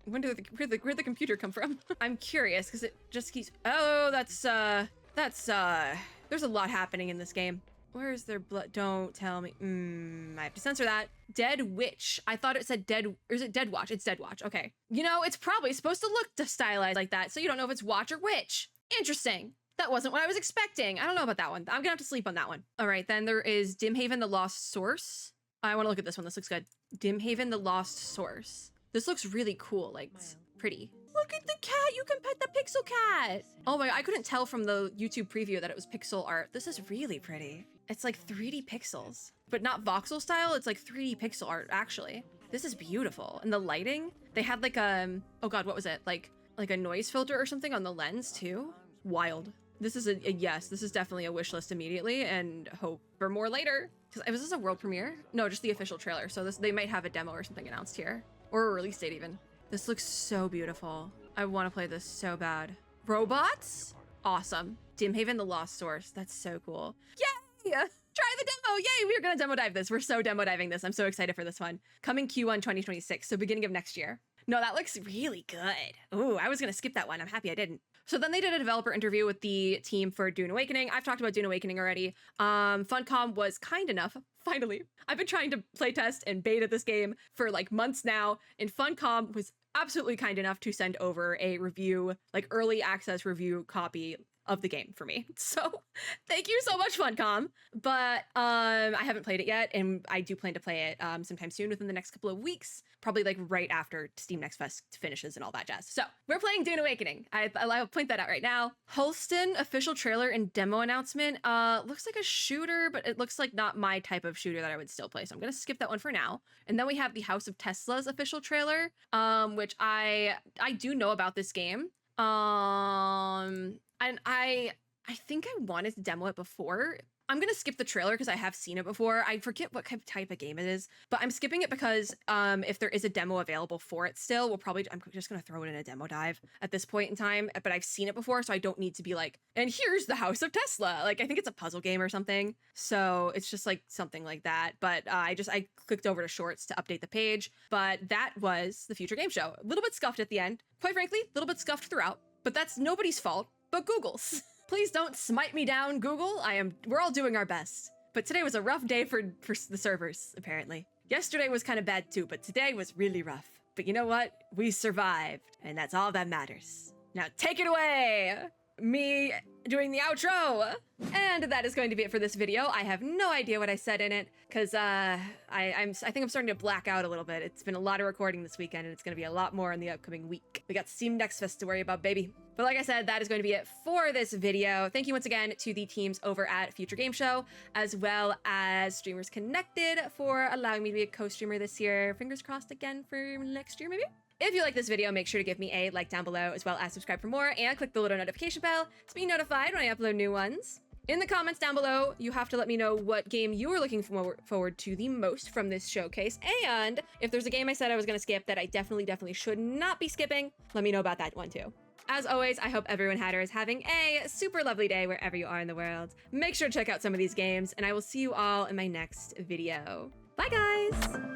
Where'd the computer come from? I'm curious because it just keeps, oh, there's a lot happening in this game. Where's their blood? Don't tell me. I have to censor that. Dead Witch. I thought it said Dead, or is it Dead Watch? It's Dead Watch. Okay. You know, it's probably supposed to look stylized like that, so you don't know if it's Watch or Witch. Interesting. That wasn't what I was expecting. I don't know about that one. I'm gonna have to sleep on that one. All right, then there is Dimhaven the Lost Source. I want to look at this one. This looks good. Dimhaven the Lost Source. This looks really cool, like pretty. Look at the cat, you can pet the pixel cat. Oh my, I couldn't tell from the YouTube preview that it was pixel art. This is really pretty. It's like 3D pixels, but not voxel style. It's like 3D pixel art, actually. This is beautiful. And the lighting, they had like oh God, what was it? Like a noise filter or something on the lens too. Wild. This is a yes, this is definitely a wish list immediately and hope for more later. Was this a world premiere? No, just the official trailer. So they might have a demo or something announced here. Or a release date even. This looks so beautiful. I want to play this so bad. Robots? Awesome. Dimhaven the Lost Source. That's so cool. Yay! Try the demo! Yay! We're gonna demo dive this. We're so demo diving this. I'm so excited for this one. Coming Q1 2026, so beginning of next year. No, that looks really good. Ooh, I was gonna skip that one. I'm happy I didn't. So then they did a developer interview with the team for Dune Awakening. I've talked about Dune Awakening already. Funcom was kind enough, finally. I've been trying to playtest and beta this game for like months now, and Funcom was absolutely kind enough to send over a review, like early access review copy of the game for me. So thank you so much, Funcom. But I haven't played it yet, and I do plan to play it sometime soon within the next couple of weeks, probably like right after Steam Next Fest finishes and all that jazz. So we're playing Dune Awakening. I'll point that out right now. Holston official trailer and demo announcement. Looks like a shooter, but it looks like not my type of shooter that I would still play. So I'm gonna skip that one for now. And then we have the House of Tesla's official trailer, which I do know about this game. And I think I wanted to demo it before. I'm gonna skip the trailer because I have seen it before. I forget what type of game it is, but I'm skipping it because if there is a demo available for it still, I'm just gonna throw it in a demo dive at this point in time. But I've seen it before, so I don't need to be like, and here's the House of Tesla. Like, I think it's a puzzle game or something. So it's just like something like that. But I clicked over to Shorts to update the page. But that was the Future Game Show. A little bit scuffed at the end. Quite frankly, a little bit scuffed throughout. But that's nobody's fault but Google's. Please don't smite me down, Google. We're all doing our best. But today was a rough day for the servers, apparently. Yesterday was kind of bad too, but today was really rough. But you know what? We survived, and that's all that matters. Now take it away! Me doing the outro. And that is going to be it for this video. I have no idea what I said in it because I think I'm starting to black out a little bit. It's been a lot of recording this weekend and it's going to be a lot more in the upcoming week. We got Steam Next Fest to worry about, baby. But like I said, that is going to be it for this video. Thank you once again to the teams over at Future Game Show, as well as Streamers Connected for allowing me to be a co-streamer this year. Fingers crossed again for next year, maybe? If you like this video, make sure to give me a like down below, as well as subscribe for more, and click the little notification bell to be notified when I upload new ones. In the comments down below, you have to let me know what game you are looking forward to the most from this showcase, and if there's a game I said I was going to skip that I definitely should not be skipping, let me know about that one too. As always, I hope everyone Hatter is having a super lovely day wherever you are in the world. Make sure to check out some of these games, and I will see you all in my next video. Bye, guys!